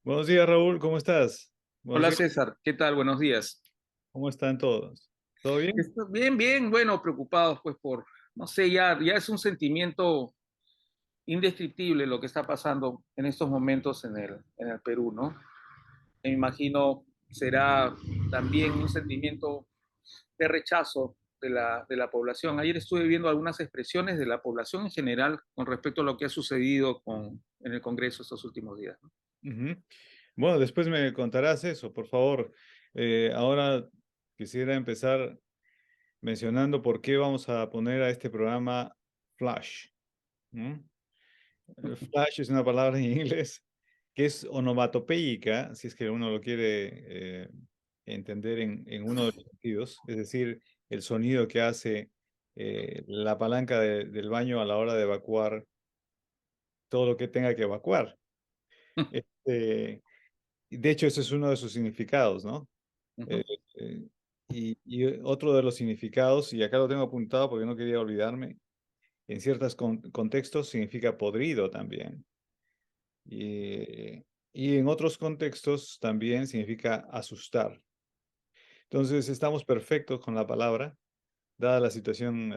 Buenos días, Raúl, ¿cómo estás? Buenos Hola días, César, ¿qué tal? Buenos días. ¿cómo están todos? ¿Todo bien? Bien, bien, bueno, preocupados pues no sé, ya es un sentimiento indescriptible lo que está pasando en estos momentos en el Perú, ¿no? Me imagino será también un sentimiento de rechazo de la población. Ayer estuve viendo algunas expresiones de la población en general con respecto a lo que ha sucedido en el Congreso estos últimos días, ¿no? Ujú. Bueno, después me contarás eso, por favor. Ahora quisiera empezar mencionando por qué vamos a poner a este programa Flash. ¿No? Flash es una palabra en inglés que es onomatopéyica, si es que uno lo quiere entender en uno de los sentidos, es decir, el sonido que hace la palanca del baño a la hora de evacuar todo lo que tenga que evacuar. Este, de hecho, ese es uno de sus significados, ¿no? Eh, Ujú. eh, y otro de los significados, y acá lo tengo apuntado porque no quería olvidarme, en ciertos contextos significa podrido también. Y, y en otros contextos también significa asustar. Entonces, estamos perfectos con la palabra, dada la situación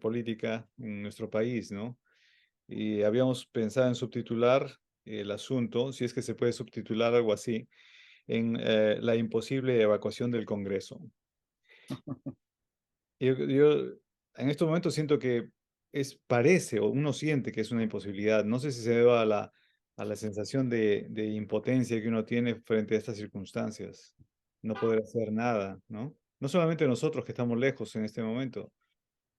política en nuestro país, ¿no? Y habíamos pensado en subtitular el asunto, si es que se puede subtitular algo así, en la imposible evacuación del Congreso. Yo en estos momentos siento que parece o uno siente que es una imposibilidad. No sé si se debe a la sensación de impotencia que uno tiene frente a estas circunstancias, no poder hacer nada, ¿no? No solamente nosotros que estamos lejos en este momento,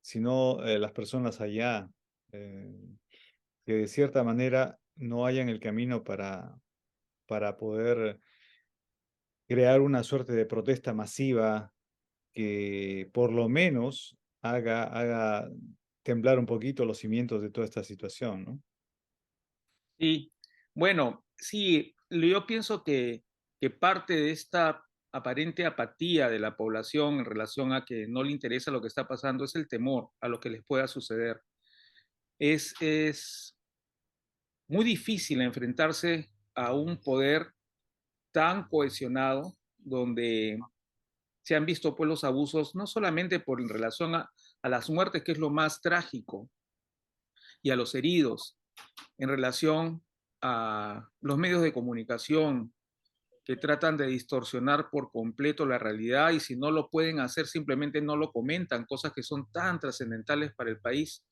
sino las personas allá, eh, que de cierta manera no hayan el camino para poder crear una suerte de protesta masiva que por lo menos haga temblar un poquito los cimientos de toda esta situación, ¿no? Sí, bueno, sí, yo pienso que parte de esta aparente apatía de la población en relación a que no le interesa lo que está pasando es el temor a lo que les pueda suceder. Es muy difícil enfrentarse a un poder tan cohesionado donde se han visto pues los abusos, no solamente en relación a las muertes, que es lo más trágico, y a los heridos, en relación a los medios de comunicación que tratan de distorsionar por completo la realidad y si no lo pueden hacer simplemente no lo comentan, cosas que son tan trascendentales para el país.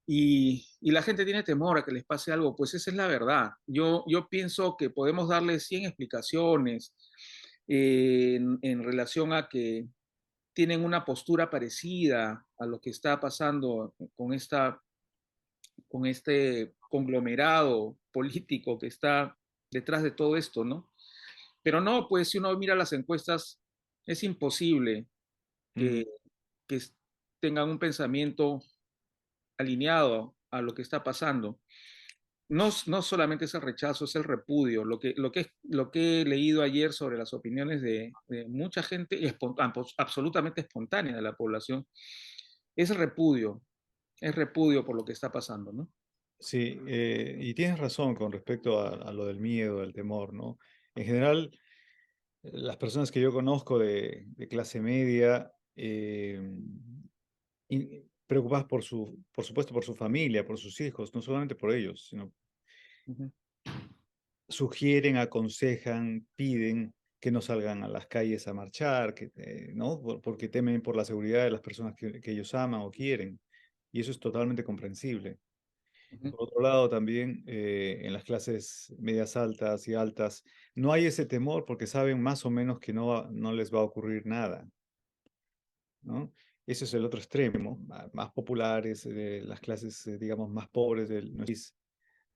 Y la gente tiene temor a que les pase algo, pues esa es la verdad. Yo pienso que podemos darle 100 explicaciones en relación a que tienen una postura parecida a lo que está pasando con este conglomerado político que está detrás de todo esto, ¿no? Pero no, pues si uno mira las encuestas, es imposible Mm, que, que tengan un pensamiento alineado a lo que está pasando. No solamente es el rechazo, es el repudio. Lo que he leído ayer sobre las opiniones de mucha gente, absolutamente espontánea de la población, es repudio por lo que está pasando, ¿no? sí, y tienes razón con respecto a lo del miedo, del temor, ¿no? En general, las personas que yo conozco de clase media, preocupadas por supuesto, por su familia, por sus hijos, no solamente por ellos, sino Ujú. sugieren, aconsejan, piden que no salgan a las calles a marchar, ¿no? Porque temen por la seguridad de las personas que ellos aman o quieren. Y eso es totalmente comprensible. Ujú. Por otro lado, también en las clases medias altas y altas, no hay ese temor porque saben más o menos que no les va a ocurrir nada, ¿no? Ese es el otro extremo, más populares, las clases, digamos, más pobres del nuestro país,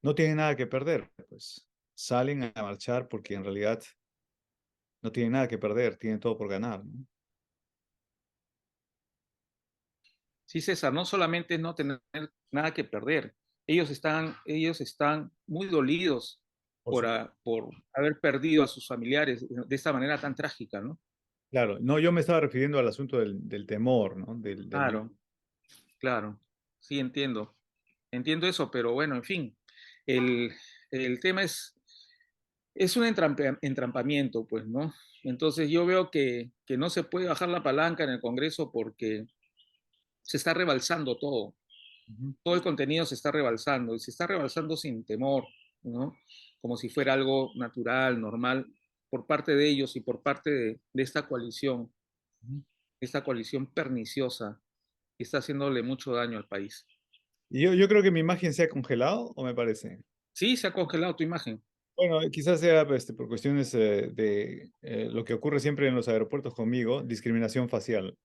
no tienen nada que perder, pues salen a marchar porque en realidad no tienen nada que perder, tienen todo por ganar, ¿no? Sí, César, no solamente es no tener nada que perder, ellos están muy dolidos Por su- por haber perdido a sus familiares de esta manera tan trágica, ¿no? Claro, no, yo me estaba refiriendo al asunto del temor, ¿no? Del miedo. Claro, claro, sí entiendo eso, pero bueno, en fin, el, el tema es es un entrampamiento, pues, ¿no? Entonces yo veo que no se puede bajar la palanca en el Congreso porque se está rebalsando todo. Ujú. Todo el contenido se está rebalsando y se está rebalsando sin temor, ¿no? Como si fuera algo natural, normal, por parte de ellos y por parte de Ujú. esta coalición perniciosa que está haciéndole mucho daño al país. Y yo creo que mi imagen se ha congelado, ¿o me parece? Sí, se ha congelado tu imagen. Bueno, quizás sea pues, por cuestiones de lo que ocurre siempre en los aeropuertos conmigo, discriminación facial.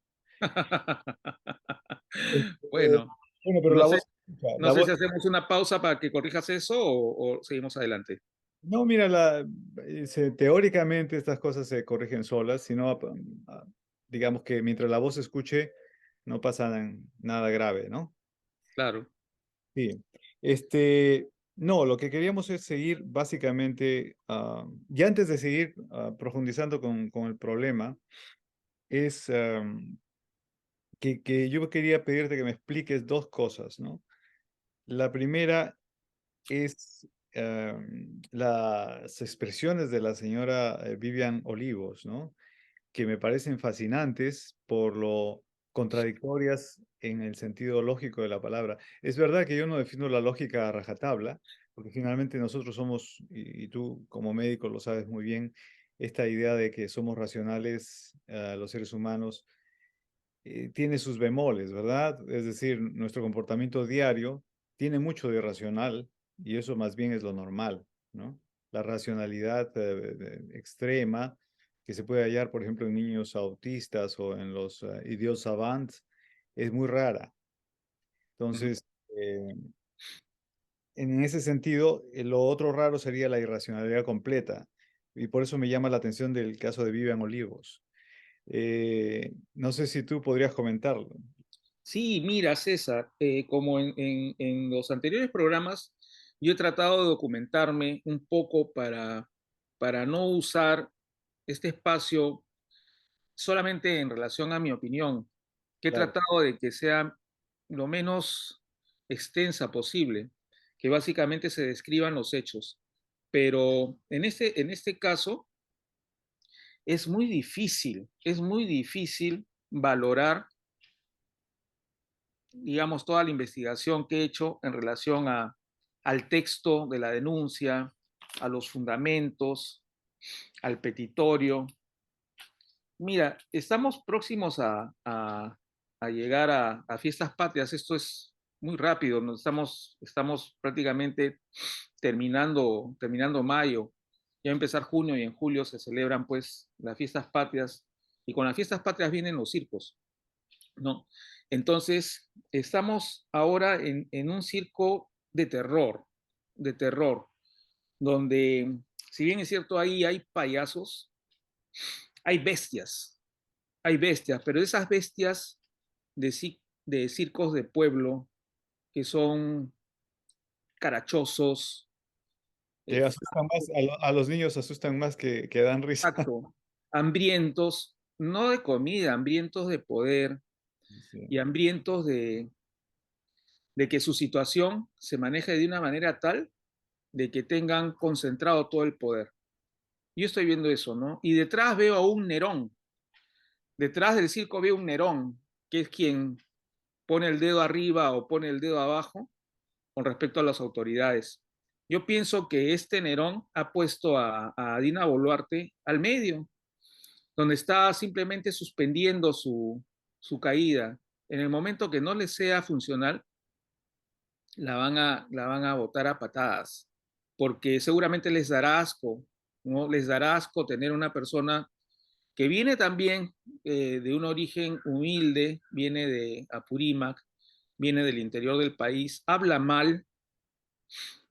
Este, Bueno, bueno, pero no la sé, voz, se escucha, no la sé voz, si hacemos una pausa para que corrijas eso o seguimos adelante. no, mira, teóricamente estas cosas se corrigen solas, sino digamos que mientras la voz se escuche, no pasa nada grave, ¿no? Claro. Sí. No, lo que queríamos es seguir básicamente, y antes de seguir profundizando con el problema, es que yo quería pedirte que me expliques dos cosas, ¿no? La primera es las expresiones de la señora Vivian Olivos, ¿no? Que me parecen fascinantes por lo contradictorias en el sentido lógico de la palabra. Es verdad que yo no defino la lógica a rajatabla, porque finalmente nosotros somos, y tú como médico lo sabes muy bien, esta idea de que somos racionales, los seres humanos, tiene sus bemoles, ¿verdad? Es decir, nuestro comportamiento diario tiene mucho de irracional y eso más bien es lo normal, ¿no? La racionalidad extrema que se puede hallar, por ejemplo, en niños autistas o en los idiots savants es muy rara. Ujú. Entonces, en ese sentido, lo otro raro sería la irracionalidad completa y por eso me llama la atención del caso de Vivian Olivos. No sé si tú podrías comentarlo. Sí, mira, César, como en los anteriores programas, yo he tratado de documentarme un poco para no usar este espacio solamente en relación a mi opinión, que he Claro. tratado de que sea lo menos extensa posible, que básicamente se describan los hechos. Pero en este caso es muy difícil valorar, digamos, toda la investigación que he hecho en relación al texto de la denuncia, a los fundamentos, al petitorio. Mira, estamos próximos a llegar a fiestas patrias. Esto es muy rápido. Estamos prácticamente terminando mayo. Ya va a empezar junio y en julio se celebran pues las fiestas patrias. Y con las fiestas patrias vienen los circos, ¿no? Entonces, estamos ahora en un circo de terror, donde, si bien es cierto, ahí hay bestias, pero esas bestias de circos de pueblo que son carachosos, Que asustan más, a los niños asustan más que dan risa. facto, hambrientos, no de comida, hambrientos de poder Sí. y hambrientos de que su situación se maneje de una manera tal de que tengan concentrado todo el poder. Yo estoy viendo eso, ¿no? Y detrás veo a un Nerón, detrás del circo veo un Nerón, que es quien pone el dedo arriba o pone el dedo abajo con respecto a las autoridades. Yo pienso que este Nerón ha puesto a Dina Boluarte al medio, donde está simplemente suspendiendo su caída. En el momento que no le sea funcional, la van a botar a patadas, porque seguramente les dará asco, ¿no? Les dará asco tener una persona que viene también de un origen humilde, viene de Apurímac, viene del interior del país, habla mal,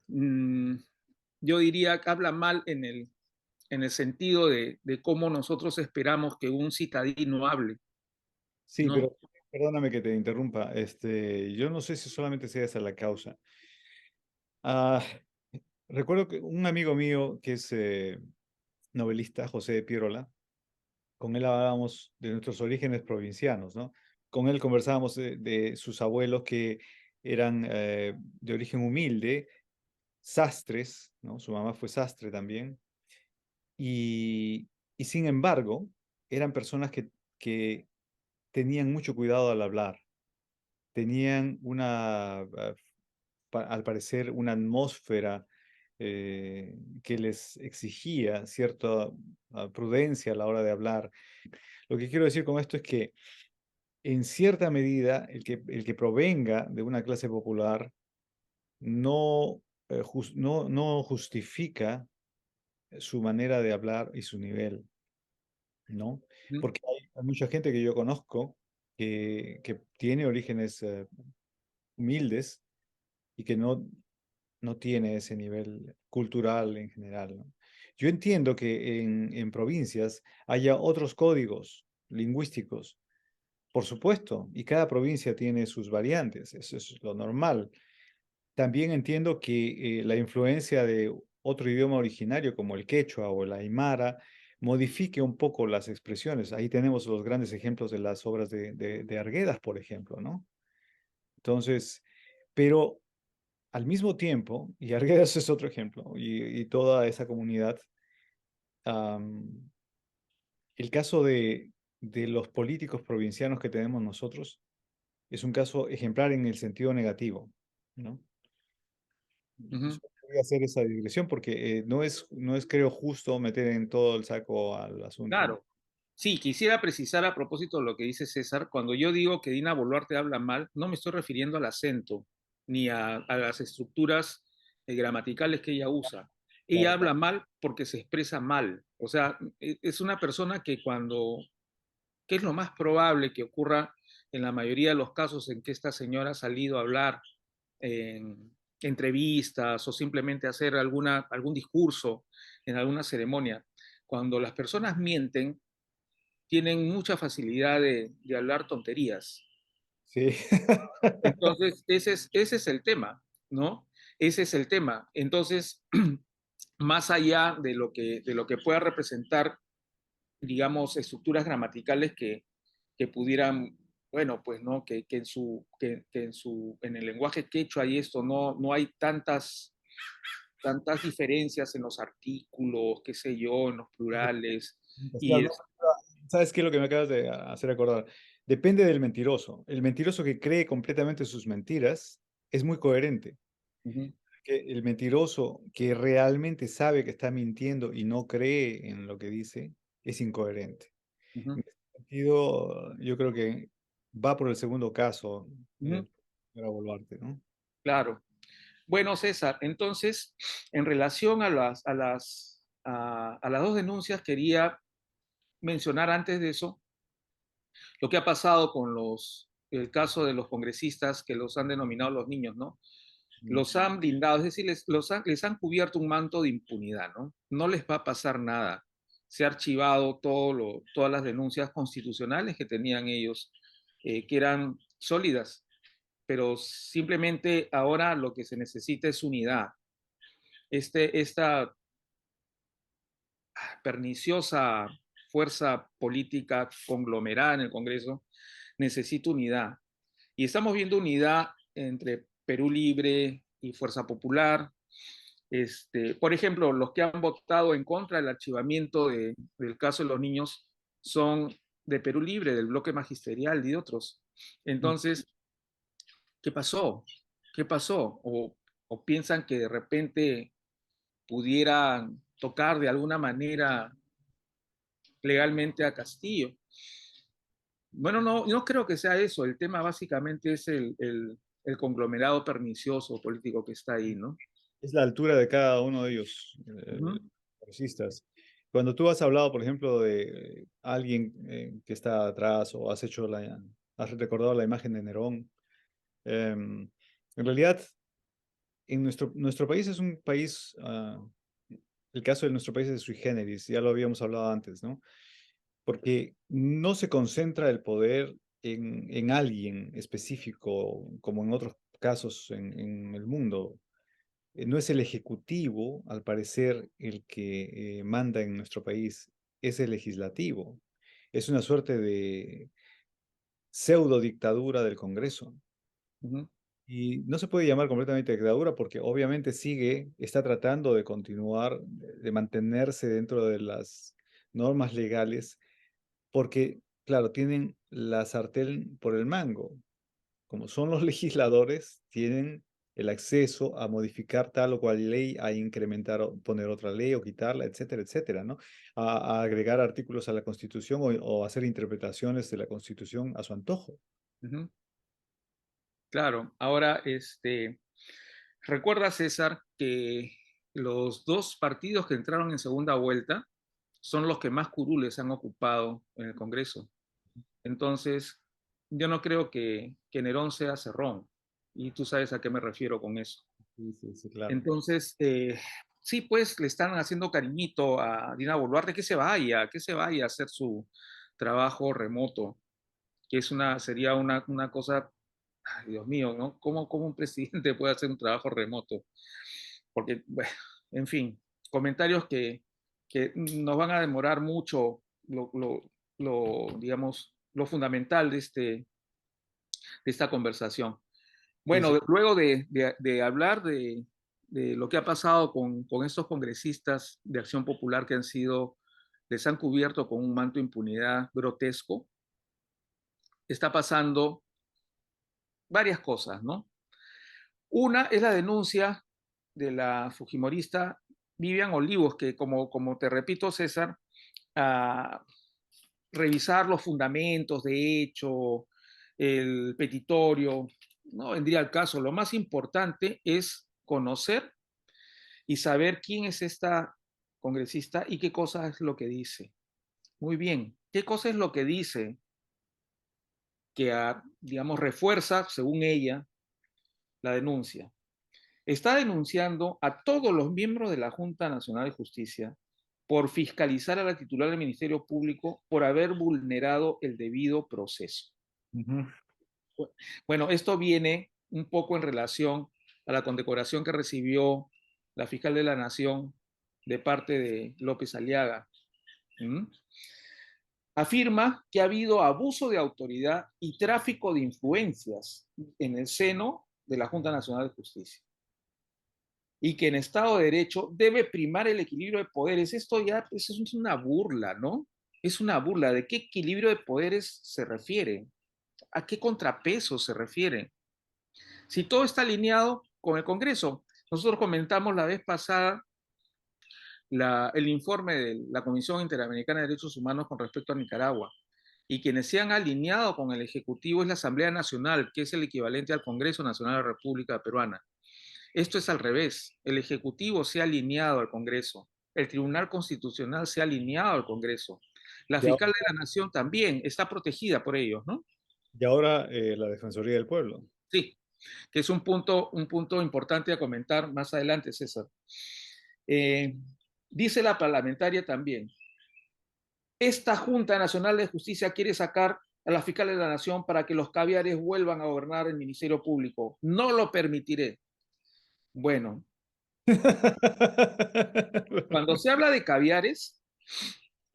mmm, yo diría que habla mal en el sentido de cómo nosotros esperamos que un citadino hable, Sí, ¿no? pero perdóname que te interrumpa. Yo no sé si solamente sea esa la causa. Ah, recuerdo que un amigo mío que es novelista, José de Pirola, con él hablábamos de nuestros orígenes provincianos, ¿no? Con él conversábamos de sus abuelos que eran de origen humilde, sastres, ¿no? Su mamá fue sastre también. y, y sin embargo, eran personas que tenían mucho cuidado al hablar, tenían al parecer, una atmósfera que les exigía cierta prudencia a la hora de hablar. Lo que quiero decir con esto es que, en cierta medida, el que provenga de una clase popular no, no justifica su manera de hablar y su nivel, ¿no? Ujú, Porque hay mucha gente que yo conozco que tiene orígenes humildes y que no tiene ese nivel cultural en general, ¿no? Yo entiendo que en provincias haya otros códigos lingüísticos, por supuesto, y cada provincia tiene sus variantes, eso es lo normal. También entiendo que la influencia de otro idioma originario como el quechua o el aymara modifique un poco las expresiones. Ahí tenemos los grandes ejemplos de las obras de Arguedas, por ejemplo, ¿no? Entonces, pero al mismo tiempo, y Arguedas es otro ejemplo, y toda esa comunidad, am, el caso de los políticos provincianos que tenemos nosotros es un caso ejemplar en el sentido negativo, ¿no? ujú. Voy a hacer esa digresión porque no es, creo, justo meter en todo el saco al asunto, ¿no? Claro. Sí, quisiera precisar a propósito de lo que dice César, cuando yo digo que Dina Boluarte habla mal, no me estoy refiriendo al acento ni a las estructuras gramaticales que ella usa. Ella Claro. habla mal porque se expresa mal. O sea, es una persona que que es lo más probable que ocurra en la mayoría de los casos en que esta señora ha salido a hablar en entrevistas o simplemente hacer algún discurso en alguna ceremonia. Cuando las personas mienten, tienen mucha facilidad de hablar tonterías. Sí. Entonces, ese es el tema, ¿no? Ese es el tema. Entonces, más allá de lo que pueda representar, digamos, estructuras gramaticales que pudieran, bueno, pues, ¿no? En el lenguaje quechua y esto no hay tantas diferencias en los artículos, qué sé yo, en los plurales. Estoy Y hablando- es, ¿Sabes qué es lo que me acabas de hacer acordar? Depende del mentiroso. El mentiroso que cree completamente sus mentiras es muy coherente. uh-huh, El mentiroso que realmente sabe que está mintiendo y no cree en lo que dice es incoherente. uh-huh, En ese sentido, yo creo que va por el segundo caso, uh-huh, para Boluarte, ¿no? claro. Bueno, César, entonces, en relación a las dos denuncias, quería mencionar antes de eso lo que ha pasado con el caso de los congresistas que los han denominado los niños, ¿no? Mm. Los han blindado, es decir, les han cubierto un manto de impunidad, ¿no? No les va a pasar nada. Se ha archivado todas las denuncias constitucionales que tenían ellos, que eran sólidas, pero simplemente ahora lo que se necesita es unidad. Esta perniciosa fuerza política conglomerada en el Congreso necesita unidad. Y estamos viendo unidad entre Perú Libre y Fuerza Popular. Por ejemplo, los que han votado en contra del archivamiento del caso de los niños son de Perú Libre, del bloque magisterial y de otros. Mm. Entonces, ¿qué pasó? ¿Qué pasó? O piensan que de repente pudieran tocar de alguna manera legalmente a Castillo. Bueno, no creo que sea eso. El tema básicamente es el conglomerado pernicioso político que está ahí, ¿no? Es la altura de cada uno de ellos, Ujú, congresistas. Cuando tú has hablado, por ejemplo, de alguien que está atrás o has recordado la imagen de Nerón, en realidad, en nuestro país es un país, el caso de nuestro país es sui generis, ya lo habíamos hablado antes, ¿no? Porque no se concentra el poder en alguien específico, como en otros casos en el mundo. No es el ejecutivo, al parecer, el que manda en nuestro país, es el legislativo. Es una suerte de pseudo dictadura del Congreso. ujú. Y no se puede llamar completamente dictadura porque obviamente está tratando de continuar, de mantenerse dentro de las normas legales, porque, claro, tienen la sartén por el mango. Como son los legisladores, tienen el acceso a modificar tal o cual ley, a incrementar o poner otra ley o quitarla, etcétera, etcétera, ¿no? A agregar artículos a la Constitución o hacer interpretaciones de la Constitución a su antojo. Ujú. Claro, ahora, recuerda, César, que los dos partidos que entraron en segunda vuelta son los que más curules han ocupado en el Congreso. Entonces, yo no creo que Nerón sea Cerrón, y tú sabes a qué me refiero con eso. Sí, sí, sí, claro. Entonces, sí, pues le están haciendo cariñito a Dina Boluarte que se vaya a hacer su trabajo remoto, que sería una cosa, ay, Dios mío, ¿no? ¿Cómo un presidente puede hacer un trabajo remoto? Porque, bueno, en fin, comentarios que nos van a demorar mucho digamos, lo fundamental de esta conversación. Sí, sí. Bueno, luego de hablar de lo que ha pasado con estos congresistas de Acción Popular que les han cubierto con un manto de impunidad grotesco, está pasando varias cosas, ¿no? Una es la denuncia de la fujimorista Vivian Olivos, que como te repito, César, a revisar los fundamentos de hecho, el petitorio, no vendría al caso. Lo más importante es conocer y saber quién es esta congresista y qué cosa es lo que dice. Muy bien, ¿qué cosa es lo que dice que, digamos, refuerza, según ella, la denuncia? Está denunciando a todos los miembros de la Junta Nacional de Justicia por fiscalizar a la titular del Ministerio Público por haber vulnerado el debido proceso. Ujú. Bueno, esto viene un poco en relación a la condecoración que recibió la fiscal de la Nación de parte de López Aliaga. ¿Mm? Afirma que ha habido abuso de autoridad y tráfico de influencias en el seno de la Junta Nacional de Justicia y que en Estado de Derecho debe primar el equilibrio de poderes. Esto ya pues, es una burla, ¿no? Es una burla. ¿De qué equilibrio de poderes se refiere? ¿A qué contrapeso se refiere? Si todo está alineado con el Congreso. Nosotros comentamos la vez pasada el informe de la Comisión Interamericana de Derechos Humanos con respecto a Nicaragua. Y quienes se han alineado con el Ejecutivo es la Asamblea Nacional, que es el equivalente al Congreso Nacional de la República Peruana. Esto es al revés. El Ejecutivo se ha alineado al Congreso. El Tribunal Constitucional se ha alineado al Congreso. La Y ahora, fiscal de la Nación también está protegida por ellos, ¿no? y ahora, la Defensoría del Pueblo. Sí, que es un punto importante a comentar más adelante, César. Eh, Dice la parlamentaria también, esta Junta Nacional de Justicia quiere sacar a la fiscal de la Nación para que los caviares vuelvan a gobernar el Ministerio Público. No lo permitiré. Bueno, cuando se habla de caviares,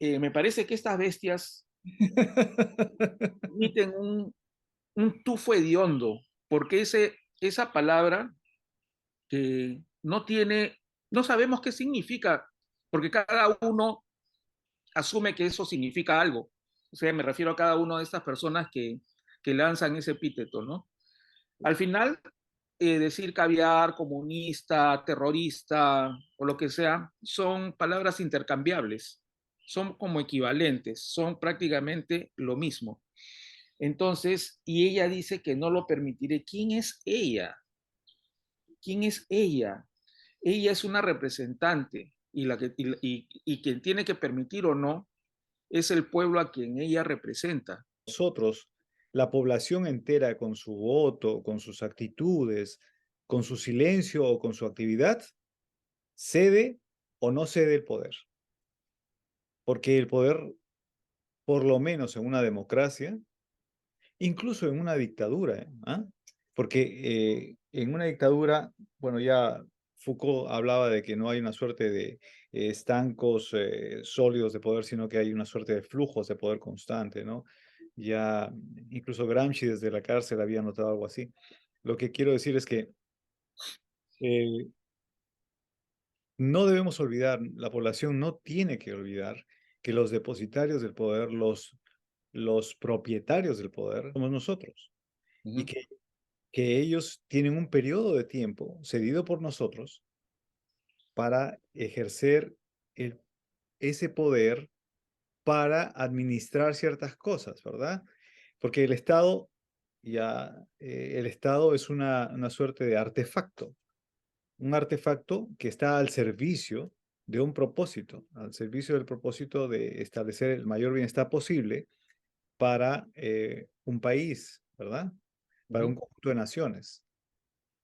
me parece que estas bestias emiten un tufo hediondo, porque esa palabra que no sabemos qué significa, porque cada uno asume que eso significa algo. O sea, me refiero a cada una de estas personas que lanzan ese epíteto, ¿no? Al final, decir caviar, comunista, terrorista o lo que sea, son palabras intercambiables, son como equivalentes, son prácticamente lo mismo. Entonces, y ella dice que no lo permitiré. ¿Quién es ella? ¿Quién es ella? Ella es una representante y quien tiene que permitir o no es el pueblo a quien ella representa. Nosotros, la población entera con su voto, con sus actitudes, con su silencio o con su actividad, cede o no cede el poder. Porque el poder, por lo menos en una democracia, incluso en una dictadura, ¿ah? Porque en una dictadura, bueno, ya Foucault hablaba de que no hay una suerte de estancos sólidos de poder, sino que hay una suerte de flujos de poder constante, ¿no? Ya incluso Gramsci desde la cárcel había notado algo así. Lo que quiero decir es que eh, no debemos olvidar, la población no tiene que olvidar que los depositarios del poder, los propietarios del poder, somos nosotros. Y Ujú, que ellos tienen un periodo de tiempo cedido por nosotros para ejercer el- ese poder para administrar ciertas cosas, ¿verdad? Porque el Estado es una suerte de artefacto, un artefacto que está al servicio de un propósito, al servicio del propósito de establecer el mayor bienestar posible para un país, ¿verdad? Para ujú, un conjunto de naciones.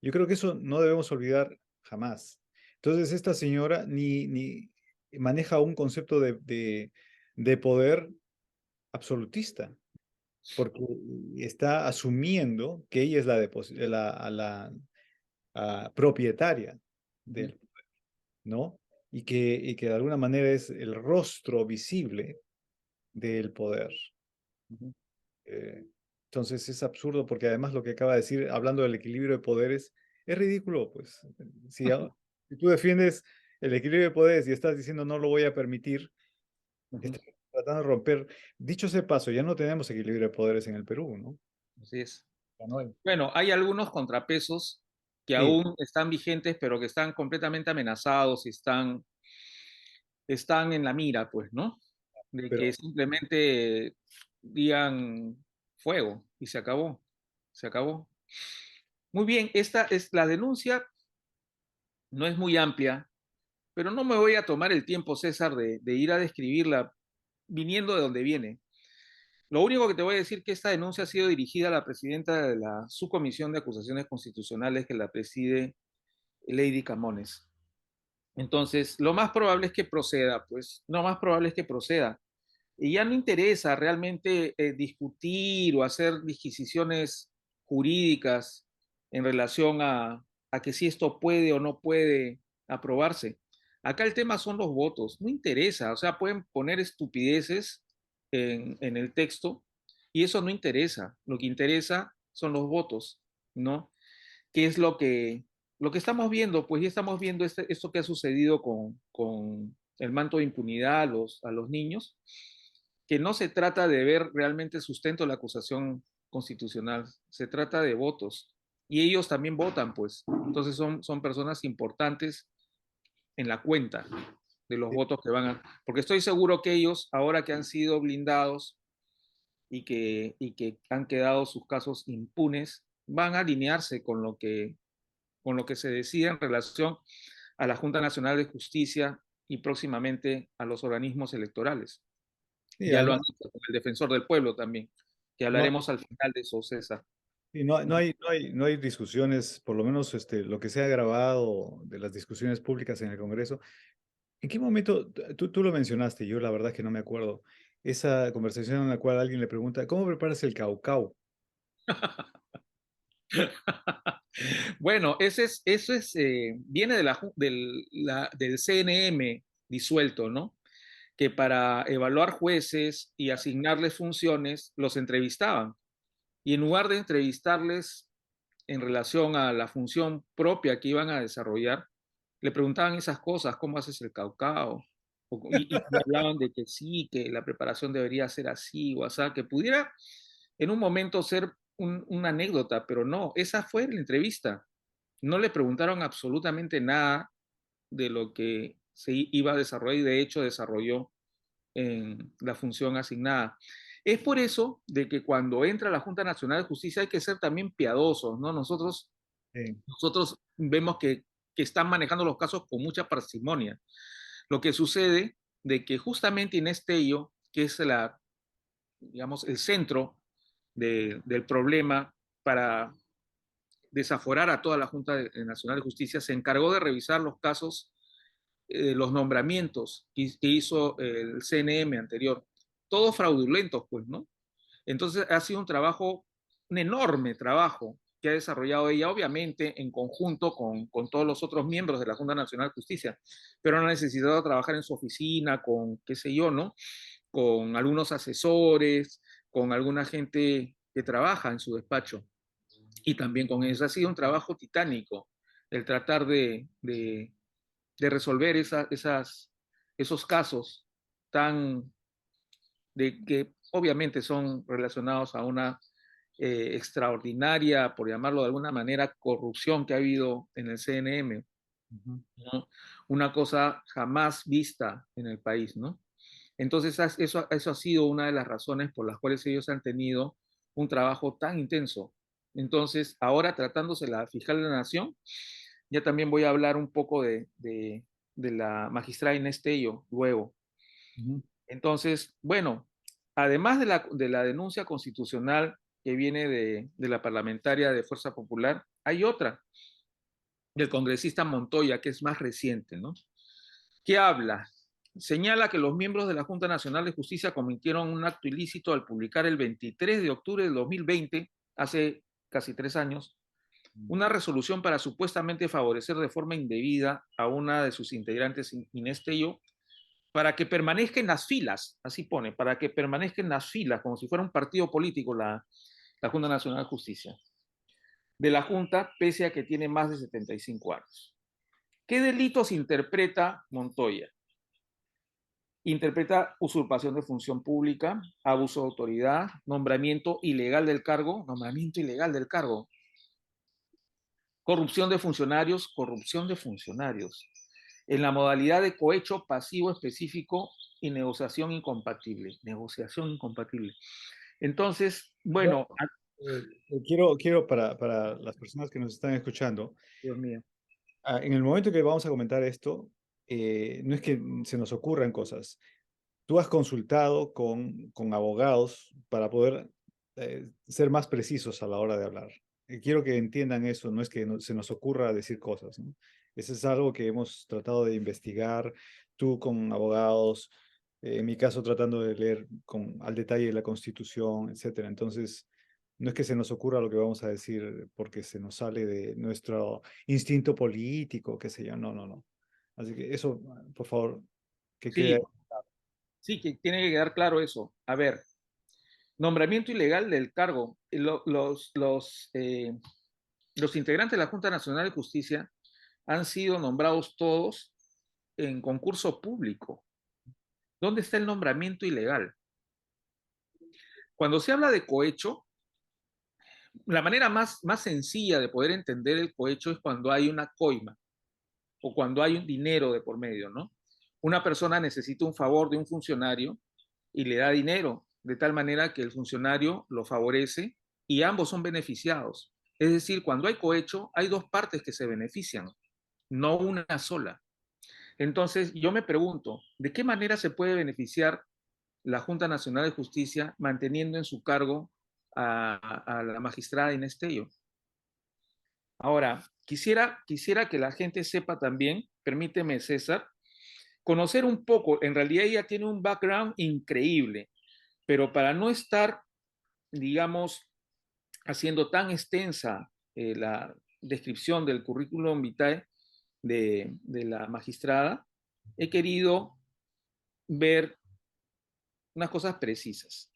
Yo creo que eso no debemos olvidar jamás. Entonces, esta señora ni maneja un concepto de poder absolutista, porque está asumiendo que ella es la propietaria ujú, del, ¿no? Y que de alguna manera es el rostro visible del poder. ujú. Eh, entonces es absurdo porque además lo que acaba de decir, hablando del equilibrio de poderes, es ridículo, pues. Si, si tú defiendes el equilibrio de poderes y estás diciendo no lo voy a permitir, Ujú, estás tratando de romper. Dicho ese paso, ya no tenemos equilibrio de poderes en el Perú, ¿no? así es. Ya no hay. Bueno, hay algunos contrapesos que Sí, aún están vigentes, pero que están completamente amenazados y están en la mira, pues, ¿no? De que pero simplemente digan fuego y se acabó, se acabó. Muy bien, esta es la denuncia, no es muy amplia, pero no me voy a tomar el tiempo, César, de ir a describirla viniendo de donde viene. Lo único que te voy a decir es que esta denuncia ha sido dirigida a la presidenta de la Subcomisión de Acusaciones Constitucionales que la preside Lady Camones. Entonces, lo más probable es que proceda, pues, lo más probable es que proceda. Y ya no interesa realmente discutir o hacer disquisiciones jurídicas en relación a que si esto puede o no puede aprobarse. Acá el tema son los votos, no interesa, o sea, pueden poner estupideces en el texto y eso no interesa. Lo que interesa son los votos, ¿no? ¿Qué es lo que estamos viendo? Pues ya estamos viendo esto que ha sucedido con el manto de impunidad a los niños, que no se trata de ver realmente sustento de la acusación constitucional, se trata de votos. Y ellos también votan, pues. Entonces son personas importantes en la cuenta de los votos que van a... Porque estoy seguro que ellos, ahora que han sido blindados y que han quedado sus casos impunes, van a alinearse con lo que se decida en relación a la Junta Nacional de Justicia y próximamente a los organismos electorales. sí, Ya lo han además, hecho con el defensor del pueblo también, que no, hablaremos al final de eso, César. y no hay discusiones, por lo menos lo que se ha grabado de las discusiones públicas en el Congreso. ¿En qué momento, tú lo mencionaste, yo la verdad que no me acuerdo, esa conversación en la cual alguien le pregunta, ¿cómo preparas el caucao? Bueno, viene del CNM disuelto, ¿no? Que para evaluar jueces y asignarles funciones, los entrevistaban. Y en lugar de entrevistarles en relación a la función propia que iban a desarrollar, le preguntaban esas cosas, ¿cómo haces el caucao? Y hablaban de que sí, que la preparación debería ser así o así, que pudiera en un momento ser una anécdota, pero no, esa fue la entrevista. No le preguntaron absolutamente nada de lo que se iba a desarrollar y de hecho desarrolló en la función asignada. Es por eso de que cuando entra la Junta Nacional de Justicia hay que ser también piadosos, ¿no? Sí, Nosotros vemos que están manejando los casos con mucha parsimonia. Lo que sucede de que justamente Inés Tello, que es digamos, el centro del problema para desaforar a toda la Junta Nacional de Justicia, se encargó de revisar los casos, los nombramientos que hizo el CNM anterior, todos fraudulentos, pues, ¿no? Entonces ha sido un enorme trabajo que ha desarrollado ella, obviamente en conjunto con todos los otros miembros de la Junta Nacional de Justicia, pero ha necesitado trabajar en su oficina con, qué sé yo, ¿no? Con algunos asesores, con alguna gente que trabaja en su despacho. y también con ellos. Ha sido un trabajo titánico el tratar de resolver esos casos tan de que obviamente son relacionados a una extraordinaria, por llamarlo de alguna manera, corrupción que ha habido en el CNM, Ujú, ¿no? Una cosa jamás vista en el país, ¿no? Entonces, eso ha sido una de las razones por las cuales ellos han tenido un trabajo tan intenso. Entonces, ahora tratándose la fiscal de la Nación, ya también voy a hablar un poco de la magistrada Inés Tello luego. ujú, Entonces, bueno, además de la denuncia constitucional que viene de la parlamentaria de Fuerza Popular, hay otra del congresista Montoya, que es más reciente, ¿no? ¿Qué habla? Señala que los miembros de la Junta Nacional de Justicia cometieron un acto ilícito al publicar el 23 de octubre de 2020, hace casi 3 años, una resolución para supuestamente favorecer de forma indebida a una de sus integrantes, Inés Tello, para que permanezca en las filas, así pone, para que permanezca en las filas, como si fuera un partido político la Junta Nacional de Justicia, de la Junta, pese a que tiene más de 75 años. ¿Qué delitos interpreta Montoya? Interpreta usurpación de función pública, abuso de autoridad, nombramiento ilegal del cargo, corrupción de funcionarios, en la modalidad de cohecho pasivo específico y negociación incompatible. Entonces, Ya, bueno, quiero para las personas que nos están escuchando, Dios mío, en el momento que vamos a comentar esto, no es que se nos ocurran cosas. Tú has consultado con abogados para poder ser más precisos a la hora de hablar. Quiero que entiendan eso, no es que se nos ocurra decir cosas, ¿no? Eso es algo que hemos tratado de investigar, tú con abogados, en mi caso tratando de leer al detalle la Constitución, etcétera. Entonces, no es que se nos ocurra lo que vamos a decir porque se nos sale de nuestro instinto político, qué sé yo, no, no, no. Así que eso, por favor, que sí, quede. sí, que tiene que quedar claro eso. A ver, nombramiento ilegal del cargo. Los integrantes de la Junta Nacional de Justicia han sido nombrados todos en concurso público. ¿Dónde está el nombramiento ilegal? Cuando se habla de cohecho, la manera más sencilla de poder entender el cohecho es cuando hay una coima o cuando hay un dinero de por medio, ¿no? Una persona necesita un favor de un funcionario y le da dinero, de tal manera que el funcionario lo favorece y ambos son beneficiados. Es decir, cuando hay cohecho, hay dos partes que se benefician, no una sola. Entonces, yo me pregunto, ¿de qué manera se puede beneficiar la Junta Nacional de Justicia manteniendo en su cargo a la magistrada Inés Tello? Ahora, quisiera que la gente sepa también, permíteme César, conocer un poco, en realidad ella tiene un background increíble, pero para no estar, digamos, haciendo tan extensa la descripción del currículum vitae de la magistrada, he querido ver unas cosas precisas.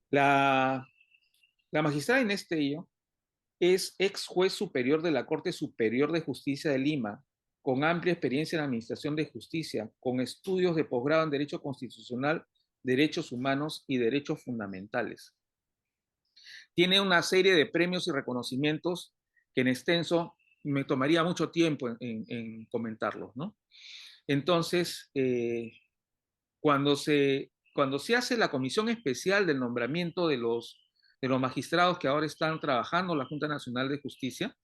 La, la magistrada Inés Tello es ex juez superior de la Corte Superior de Justicia de Lima, con amplia experiencia en administración de justicia, con estudios de posgrado en Derecho Constitucional, Derechos Humanos y Derechos Fundamentales. Tiene una serie de premios y reconocimientos que en extenso me tomaría mucho tiempo en comentarlos, ¿no? Entonces, cuando se hace la comisión especial del nombramiento de los magistrados que ahora están trabajando en la Junta Nacional de Justicia,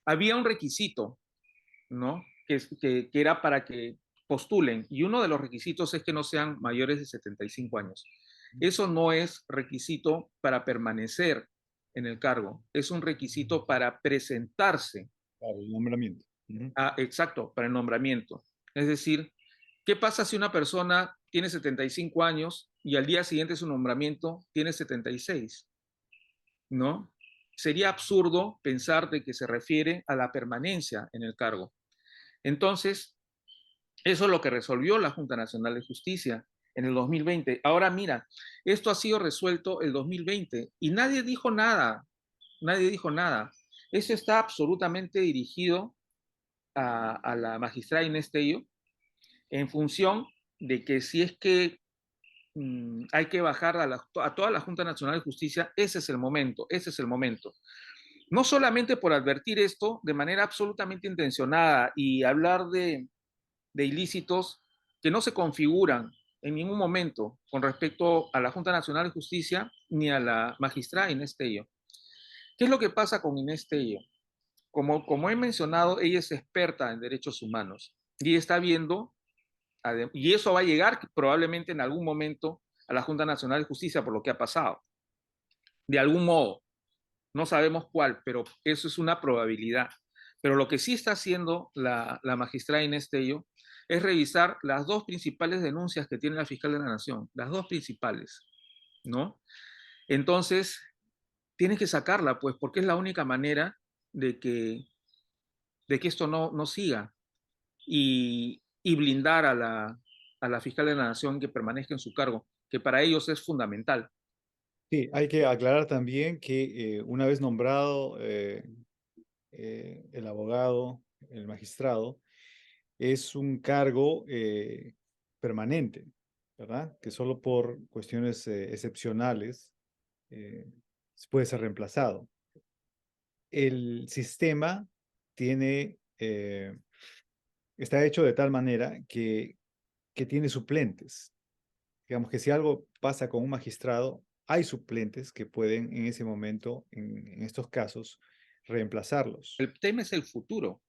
había un requisito, ¿no? Que era para que postulen, y uno de los requisitos es que no sean mayores de 75 años. Eso no es requisito para permanecer en el cargo, es un requisito para presentarse Claro, el nombramiento. Ujú. exacto, para el nombramiento. Es decir, ¿qué pasa si una persona tiene 75 años y al día siguiente de su nombramiento tiene 76? ¿No? Sería absurdo pensar de que se refiere a la permanencia en el cargo. Entonces, eso es lo que resolvió la Junta Nacional de Justicia en el 2020. Ahora mira, esto ha sido resuelto el 2020 y nadie dijo nada, nadie dijo nada. Eso está absolutamente dirigido a la magistrada Inés Tello en función de que si es que hay que bajar a toda la Junta Nacional de Justicia, ese es el momento, ese es el momento. No solamente por advertir esto de manera absolutamente intencionada y hablar de ilícitos que no se configuran en ningún momento con respecto a la Junta Nacional de Justicia ni a la magistrada Inés Tello. ¿Qué es lo que pasa con Inés Tello? Como he mencionado, ella es experta en derechos humanos y está viendo, y eso va a llegar probablemente en algún momento a la Junta Nacional de Justicia por lo que ha pasado, de algún modo. No sabemos cuál, pero eso es una probabilidad. Pero lo que sí está haciendo la magistrada Inés Tello es revisar las dos principales denuncias que tiene la fiscal de la Nación, las dos principales, ¿no? Entonces, tienes que sacarla, pues, porque es la única manera de que esto no siga y blindar a la fiscal de la Nación que permanezca en su cargo, que para ellos es fundamental. Sí, hay que aclarar también que una vez nombrado el abogado, el magistrado, es un cargo permanente, ¿verdad? Que solo por cuestiones excepcionales eh, puede ser reemplazado. El sistema tiene, está hecho de tal manera que tiene suplentes. Digamos que si algo pasa con un magistrado, hay suplentes que pueden en ese momento, en estos casos, reemplazarlos. El tema es el futuro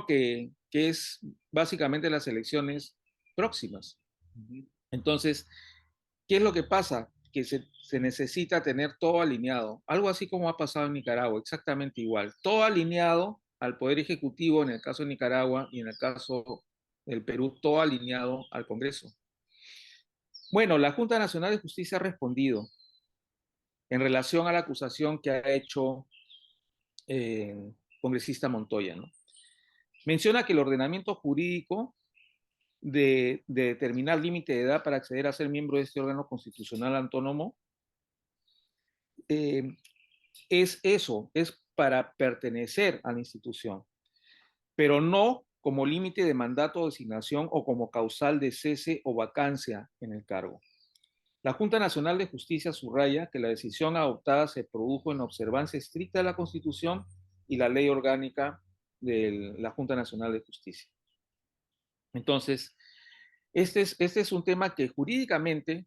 que es básicamente las elecciones próximas. Ujú. Entonces, ¿qué es lo que pasa? Que se necesita tener todo alineado, algo así como ha pasado en Nicaragua, exactamente igual, todo alineado al Poder Ejecutivo en el caso de Nicaragua y en el caso del Perú, todo alineado al Congreso. Bueno, la Junta Nacional de Justicia ha respondido en relación a la acusación que ha hecho el congresista Montoya, ¿no? Menciona que el ordenamiento jurídico de determinar límite de edad para acceder a ser miembro de este órgano constitucional autónomo eh, es eso, es para pertenecer a la institución, pero no como límite de mandato o designación o como causal de cese o vacancia en el cargo. La Junta Nacional de Justicia subraya que la decisión adoptada se produjo en observancia estricta de la Constitución y la ley orgánica de la Junta Nacional de Justicia. Entonces, este es un tema que jurídicamente,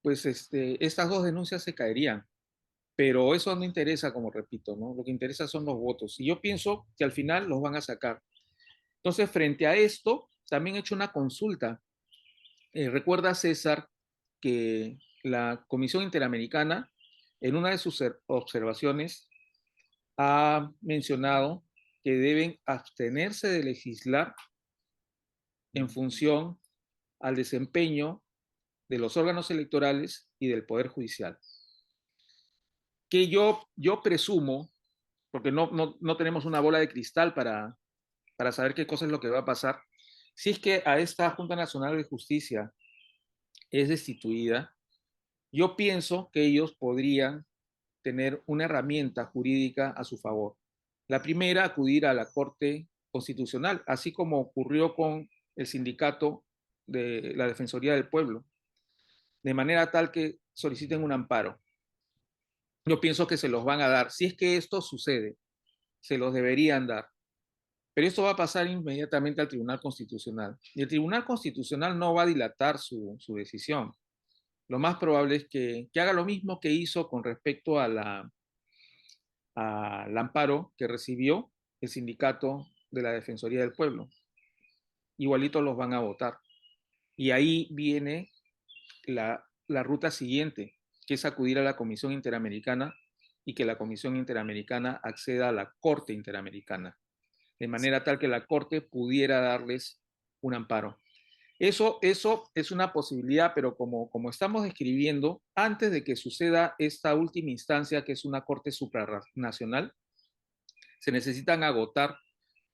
pues estas dos denuncias se caerían, pero eso no interesa, como repito, ¿no? Lo que interesa son los votos. Y yo pienso que al final los van a sacar. Entonces, frente a esto, también he hecho una consulta. Recuerda, César, que la Comisión Interamericana, en una de sus observaciones, ha mencionado que deben abstenerse de legislar en función al desempeño de los órganos electorales y del Poder Judicial. Que yo presumo, porque no tenemos una bola de cristal para saber qué cosa es lo que va a pasar, si es que a esta Junta Nacional de Justicia es destituida, yo pienso que ellos podrían tener una herramienta jurídica a su favor. La primera, acudir a la Corte Constitucional, así como ocurrió con el sindicato de la Defensoría del Pueblo, de manera tal que soliciten un amparo. Yo pienso que se los van a dar. Si es que esto sucede, se los deberían dar. Pero esto va a pasar inmediatamente al Tribunal Constitucional. Y el Tribunal Constitucional no va a dilatar su decisión. Lo más probable es que haga lo mismo que hizo con respecto al amparo que recibió el sindicato de la Defensoría del Pueblo. Igualito los van a votar. Y ahí viene la ruta siguiente, que es acudir a la Comisión Interamericana y que la Comisión Interamericana acceda a la Corte Interamericana, de manera tal que la Corte pudiera darles un amparo. Eso es una posibilidad, pero como estamos describiendo, antes de que suceda esta última instancia, que es una Corte supranacional, se necesitan agotar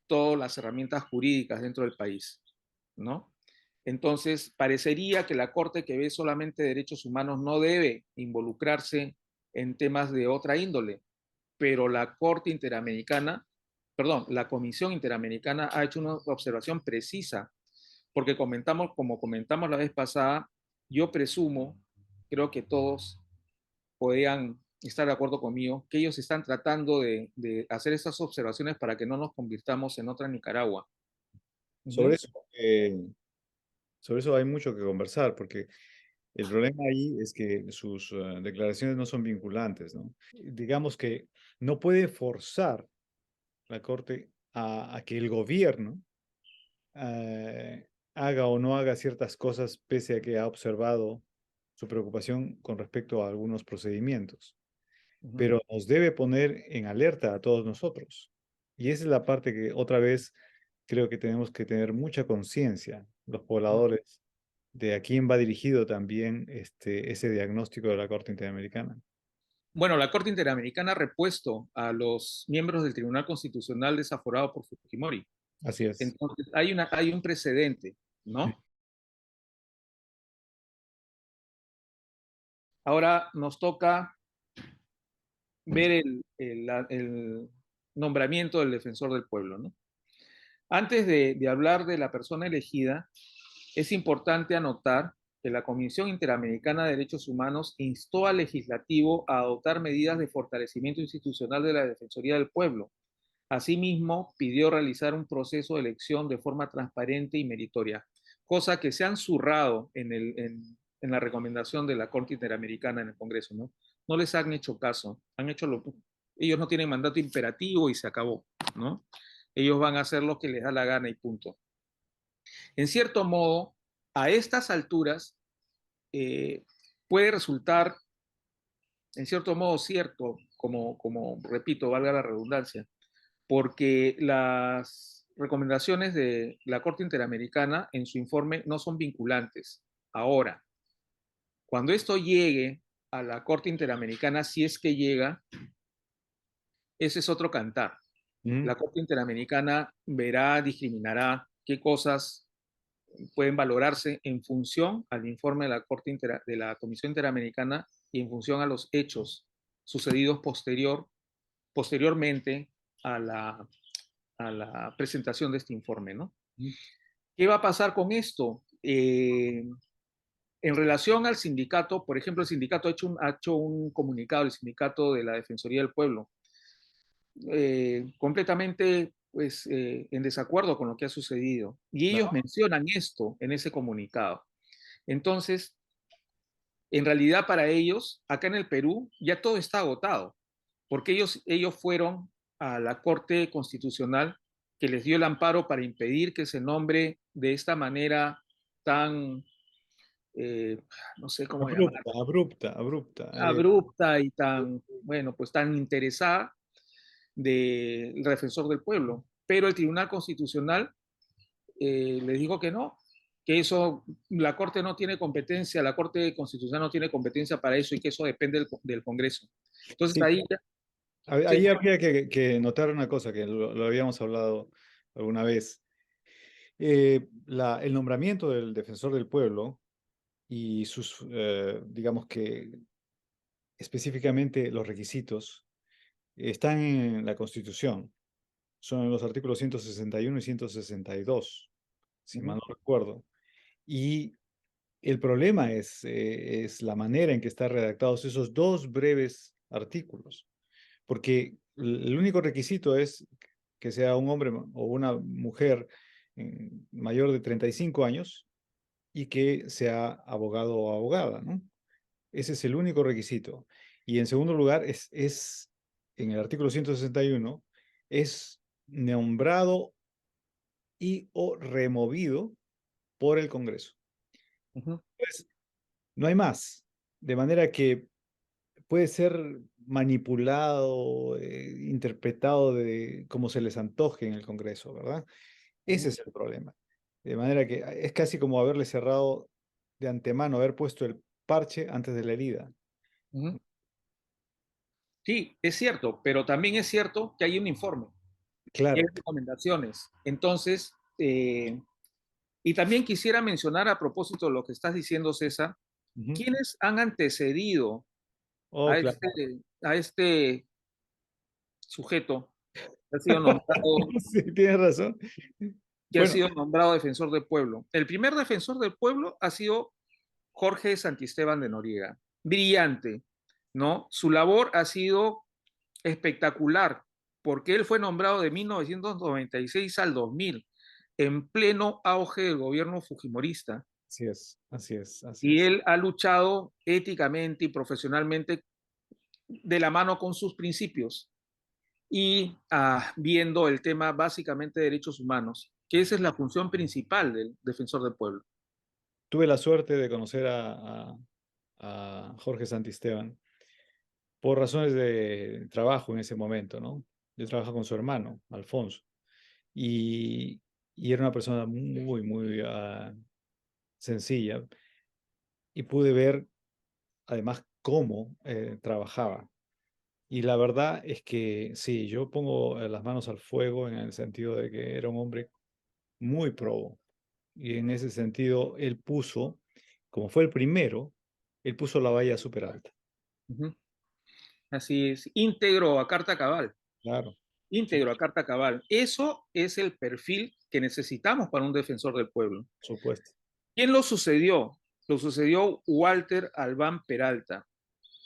todas las herramientas jurídicas dentro del país, ¿no? Entonces, parecería que la Corte, que ve solamente derechos humanos, no debe involucrarse en temas de otra índole, pero la Corte Interamericana, perdón, la Comisión Interamericana ha hecho una observación precisa, porque como comentamos la vez pasada, yo presumo, creo que todos podrían estar de acuerdo conmigo, que ellos están tratando de hacer esas observaciones para que no nos convirtamos en otra Nicaragua. Sobre Ujú, eso, eh, sobre eso hay mucho que conversar, porque el problema ahí es que sus declaraciones no son vinculantes, ¿no? Digamos que no puede forzar la Corte a que el gobierno haga o no haga ciertas cosas pese a que ha observado su preocupación con respecto a algunos procedimientos. ujú. Pero nos debe poner en alerta a todos nosotros. Y esa es la parte que otra vez creo que tenemos que tener mucha conciencia, los pobladores, de a quién va dirigido también ese diagnóstico de la Corte Interamericana. Bueno, la Corte Interamericana ha repuesto a los miembros del Tribunal Constitucional desaforados por Fujimori. Así es. Entonces, hay un precedente, ¿no? Ahora nos toca ver el nombramiento del defensor del pueblo, ¿no? Antes de hablar de la persona elegida, es importante anotar que la Comisión Interamericana de Derechos Humanos instó al legislativo a adoptar medidas de fortalecimiento institucional de la Defensoría del Pueblo. Asimismo, pidió realizar un proceso de elección de forma transparente y meritoria, cosa que se han zurrado en la recomendación de la Corte Interamericana en el Congreso, ¿no? No les han hecho caso, ellos no tienen mandato imperativo y se acabó, ¿no? Ellos van a hacer lo que les da la gana y punto. En cierto modo, a estas alturas, eh, puede resultar, en cierto modo, cierto, como repito, valga la redundancia, porque las recomendaciones de la Corte Interamericana en su informe no son vinculantes. Ahora, cuando esto llegue a la Corte Interamericana, si es que llega, ese es otro cantar. Mm. La Corte Interamericana verá, discriminará qué cosas pueden valorarse en función al informe de de la Comisión Interamericana y en función a los hechos sucedidos posteriormente a a la presentación de este informe, ¿no? Mm. ¿Qué va a pasar con esto? En relación al sindicato, por ejemplo, el sindicato ha hecho un comunicado, el sindicato de la Defensoría del Pueblo, completamente pues, en desacuerdo con lo que ha sucedido. Y ellos Claro. mencionan esto en ese comunicado. Entonces, en realidad para ellos, acá en el Perú, ya todo está agotado, porque ellos fueron a la Corte Constitucional que les dio el amparo para impedir que se nombre de esta manera tan, eh, no sé cómo llamar, Abrupta, abrupta, abrupta. abrupta y tan, bueno, pues tan interesada del defensor del pueblo. Pero el Tribunal Constitucional les dijo que eso, la Corte no tiene competencia, la Corte Constitucional no tiene competencia para eso y que eso depende del Congreso. Entonces Sí, ahí, sí, ahí habría que notar una cosa que lo habíamos hablado alguna vez. El nombramiento del defensor del pueblo y sus, digamos que específicamente los requisitos, están en la Constitución. Son los artículos 161 y 162, si mal uh-huh, no recuerdo. Y el problema es la manera en que están redactados esos dos breves artículos, porque el único requisito es que sea un hombre o una mujer mayor de 35 años y que sea abogado o abogada, ¿no? Ese es el único requisito. Y en segundo lugar, en el artículo 161, es nombrado y o removido por el Congreso. uh-huh, Pues no hay más. De manera que puede ser manipulado, interpretado de como se les antoje en el Congreso, ¿verdad? Ese uh-huh, es el problema. De manera que es casi como haberle cerrado de antemano, haber puesto el parche antes de la herida. uh-huh. Sí, es cierto, pero también es cierto que hay un informe y hay Claro. recomendaciones. Entonces, Y también quisiera mencionar a propósito de lo que estás diciendo, César, Ujú. ¿quiénes han antecedido Oh, a claro. este sujeto que ha sido nombrado, Sí, tienes razón. Bueno, defensor del pueblo? El primer defensor del pueblo ha sido Jorge Santisteban de Noriega. Brillante, ¿no? Su labor ha sido espectacular, porque él fue nombrado de 1996 al 2000, en pleno auge del gobierno fujimorista, así es, así es, así y es. él ha luchado éticamente y profesionalmente de la mano con sus principios y viendo el tema básicamente de derechos humanos, que esa es la función principal del defensor del pueblo. Tuve la suerte de conocer a Jorge Santisteban por razones de trabajo en ese momento, ¿no? Yo trabajaba con su hermano, Alfonso, y, y era una persona muy, muy sencilla, y pude ver además cómo trabajaba. Y la verdad es que sí, yo pongo las manos al fuego en el sentido de que era un hombre muy probo. Y en ese sentido, él puso, como fue el primero, él puso la valla súper alta. Uh -huh. Así es, íntegro a carta cabal, Claro, sí, íntegro a carta cabal. Eso es el perfil que necesitamos para un defensor del pueblo. por supuesto. ¿Quién lo sucedió? Lo sucedió Walter Albán Peralta.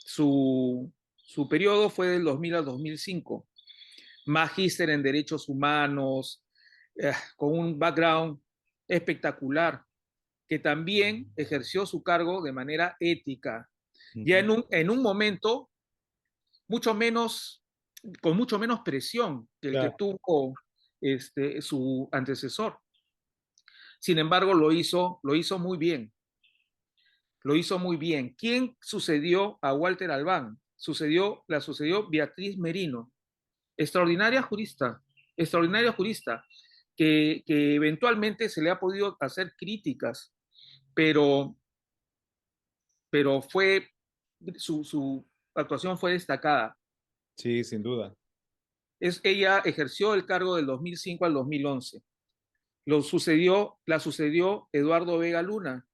Su periodo fue del 2000 al 2005. Magíster en Derechos Humanos, con un background espectacular, que también ejerció su cargo de manera ética, ya Ujú. en un momento mucho menos, con mucho menos presión que el que Claro, tuvo su antecesor. Sin embargo, lo hizo muy bien, lo hizo muy bien. ¿Quién sucedió a Walter Albán? La sucedió Beatriz Merino, extraordinaria jurista, que eventualmente se le ha podido hacer críticas, pero, pero su actuación fue destacada. sí, sin duda. Ella ejerció el cargo del 2005 al 2011. La sucedió Eduardo Vega Luna,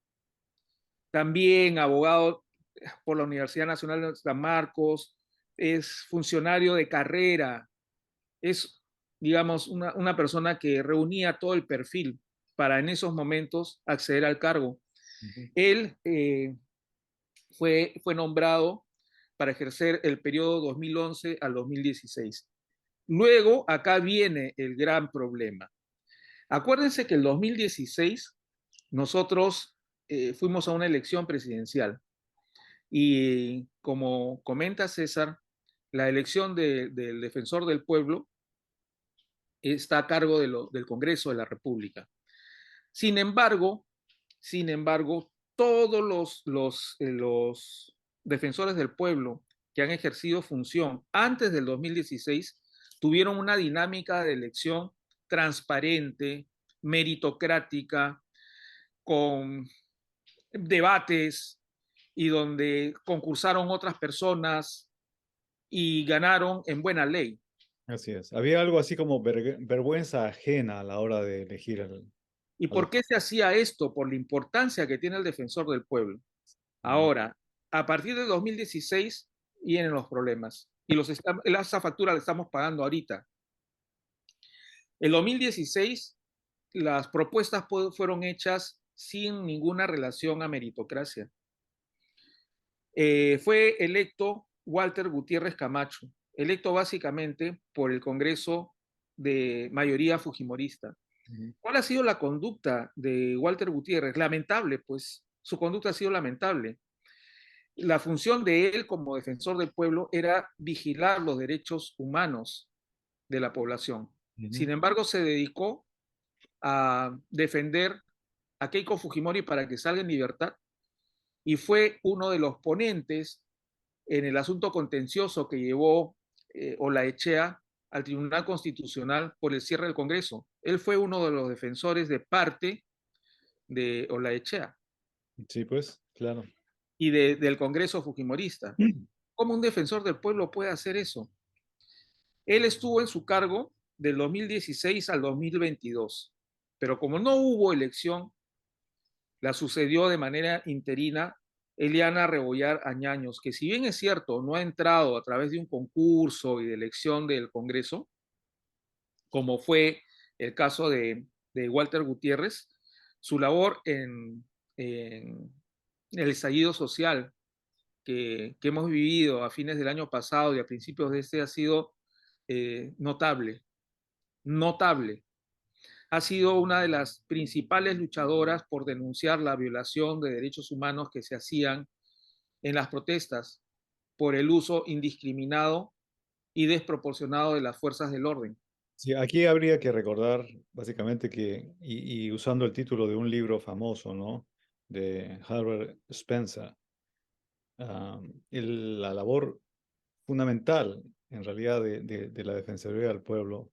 también abogado por la Universidad Nacional de San Marcos, es funcionario de carrera, es, digamos, una persona que reunía todo el perfil para en esos momentos acceder al cargo. Ujú. Él fue nombrado para ejercer el periodo 2011 al 2016. Luego, acá viene el gran problema. Acuérdense que el 2016 nosotros fuimos a una elección presidencial y como comenta César, la elección del defensor del pueblo está a cargo del Congreso de la República. Sin embargo, todos los defensores del pueblo que han ejercido función antes del 2016 tuvieron una dinámica de elección transparente, meritocrática, con debates y donde concursaron otras personas y ganaron en buena ley. Así es. Había algo así como vergüenza ajena a la hora de elegir ¿Y al- por qué se hacía esto? Por la importancia que tiene el defensor del pueblo. Ujú. Ahora, a partir de 2016 vienen los problemas y esa factura la estamos pagando ahorita. En 2016 las propuestas fueron hechas sin ninguna relación a meritocracia. Fue electo Walter Gutiérrez Camacho, electo básicamente por el Congreso de mayoría fujimorista. Ujú. ¿Cuál ha sido la conducta de Walter Gutiérrez? Lamentable, pues su conducta ha sido lamentable. La función de él como defensor del pueblo era vigilar los derechos humanos de la población. Ujú. Sin embargo, se dedicó a defender a Keiko Fujimori para que salga en libertad y fue uno de los ponentes en el asunto contencioso que llevó Olaechea al Tribunal Constitucional por el cierre del Congreso. Él fue uno de los defensores de parte de Olaechea Sí, pues, claro. y del Congreso Fujimorista. ¿Cómo un defensor del pueblo puede hacer eso? Él estuvo en su cargo del 2016 al 2022, pero como no hubo elección, la sucedió de manera interina Eliana Rebollar Añaños, que si bien es cierto, no ha entrado a través de un concurso y de elección del Congreso, como fue el caso de Walter Gutiérrez, su labor en el estallido social que hemos vivido a fines del año pasado y a principios de este ha sido notable, notable. Ha sido una de las principales luchadoras por denunciar la violación de derechos humanos que se hacían en las protestas por el uso indiscriminado y desproporcionado de las fuerzas del orden. Sí, aquí habría que recordar básicamente que, y usando el título de un libro famoso, ¿no? De Herbert Spencer, la labor fundamental en realidad de la Defensoría del Pueblo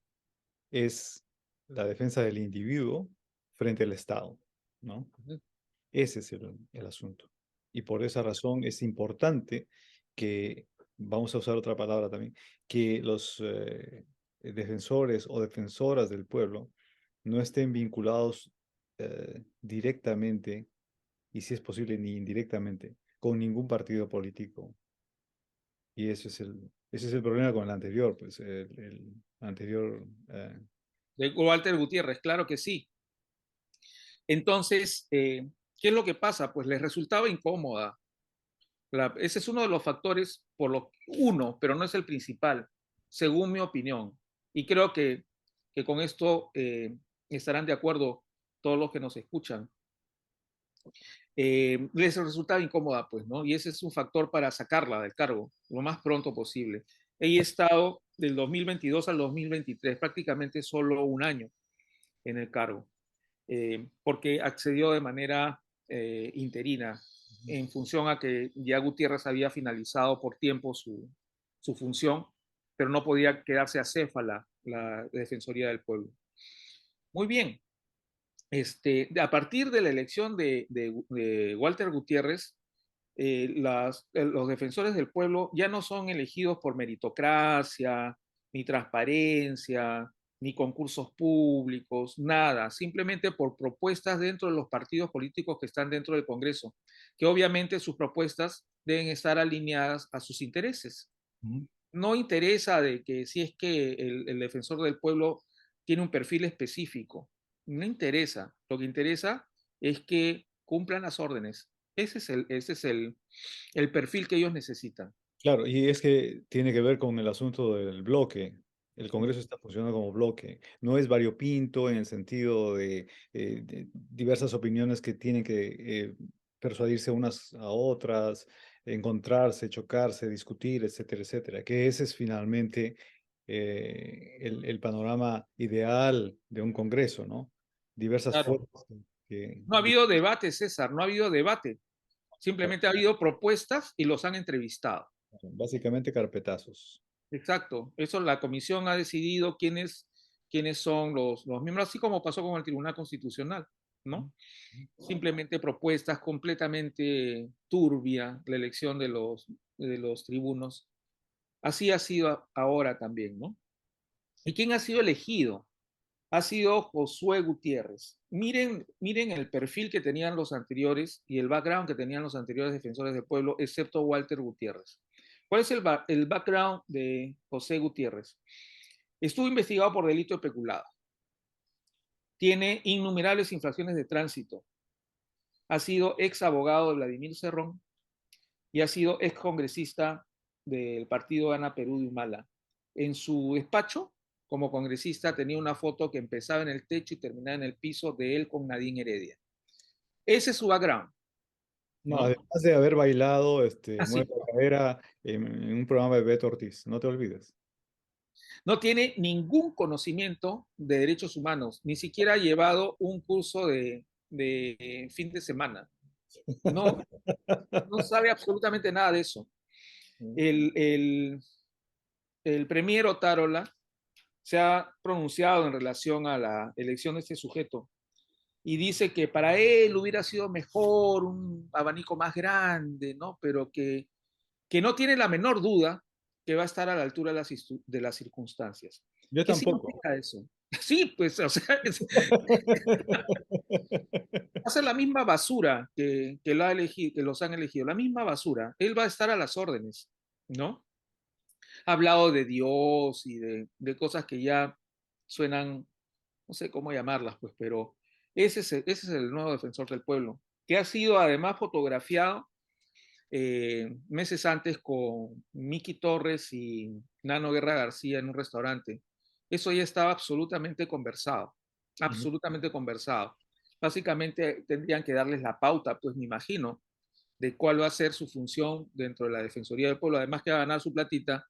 es la defensa del individuo frente al Estado, ¿no? Ese es el asunto. Y por esa razón es importante que, vamos a usar otra palabra también, que los defensores o defensoras del pueblo no estén vinculados directamente, y si es posible ni indirectamente, con ningún partido político. Y ese es el problema con el anterior, pues el anterior. De Walter Gutiérrez, claro que sí. Entonces, ¿qué es lo que pasa? Pues les resultaba incómoda. Ese es uno de los factores, uno, pero no es el principal, según mi opinión. Y creo que con esto estarán de acuerdo todos los que nos escuchan. Les resultaba incómoda, pues, ¿no? Y ese es un factor para sacarla del cargo lo más pronto posible. Ella ha estado del 2022 al 2023, prácticamente solo un año en el cargo, porque accedió de manera interina en función a que ya Gutiérrez había finalizado por tiempo su función, pero no podía quedarse acéfala la Defensoría del Pueblo. Muy bien, a partir de la elección de Walter Gutiérrez, los defensores del pueblo ya no son elegidos por meritocracia, ni transparencia, ni concursos públicos, nada, simplemente por propuestas dentro de los partidos políticos que están dentro del Congreso, que obviamente sus propuestas deben estar alineadas a sus intereses. No interesa de que si es que el defensor del pueblo tiene un perfil específico, no interesa. Lo que interesa es que cumplan las órdenes. Ese es el perfil que ellos necesitan. Claro, y es que tiene que ver con el asunto del bloque. El Congreso está funcionando como bloque. No es variopinto en el sentido de diversas opiniones que tienen que persuadirse unas a otras, encontrarse, chocarse, discutir, etcétera, etcétera. Que ese es finalmente el panorama ideal de un Congreso, ¿no? Diversas Claro. fuerzas que, No ha habido debate, César, no ha habido debate. Simplemente ha habido propuestas y los han entrevistado. básicamente carpetazos. Exacto. Eso la comisión ha decidido quiénes son los miembros, así como pasó con el Tribunal Constitucional, ¿no? Simplemente propuestas completamente turbia la elección de los tribunos. Así ha sido ahora también, ¿no? ¿Y quién ha sido elegido? Ha sido Josué Gutiérrez. Miren el perfil que tenían los anteriores y el background que tenían los anteriores defensores del pueblo, excepto Walter Gutiérrez. ¿Cuál es el background de José Gutiérrez? Estuvo investigado por delito de peculado. Tiene innumerables infracciones de tránsito. Ha sido ex abogado de Vladimir Cerrón y ha sido ex congresista del partido Ana Perú de Humala. En su despacho, como congresista, tenía una foto que empezaba en el techo y terminaba en el piso de él con Nadine Heredia. Ese es su background, No, ¿no? además de haber bailado Mueve Así. la Cadera en un programa de Beto Ortiz, no te olvides. No tiene ningún conocimiento de derechos humanos, ni siquiera ha llevado un curso de fin de semana. No, no sabe absolutamente nada de eso. El, el, el premier Otárola se ha pronunciado en relación a la elección de este sujeto y dice que para él hubiera sido mejor un abanico más grande, ¿no? Pero que no tiene la menor duda que va a estar a la altura de las circunstancias. Yo ¿Qué tampoco. significa eso? Sí, pues, o sea, Va a ser la misma basura que lo ha elegido, que los han elegido, la misma basura. Él va a estar a las órdenes, ¿no? Ha hablado de Dios y de cosas que ya suenan, no sé cómo llamarlas, pues, pero ese es el nuevo defensor del pueblo, que ha sido además fotografiado meses antes con Miki Torres y Nano Guerra García en un restaurante. Eso ya estaba absolutamente conversado, Ujú. absolutamente conversado. Básicamente tendrían que darles la pauta, pues me imagino, de cuál va a ser su función dentro de la Defensoría del Pueblo. Además que va a ganar su platita,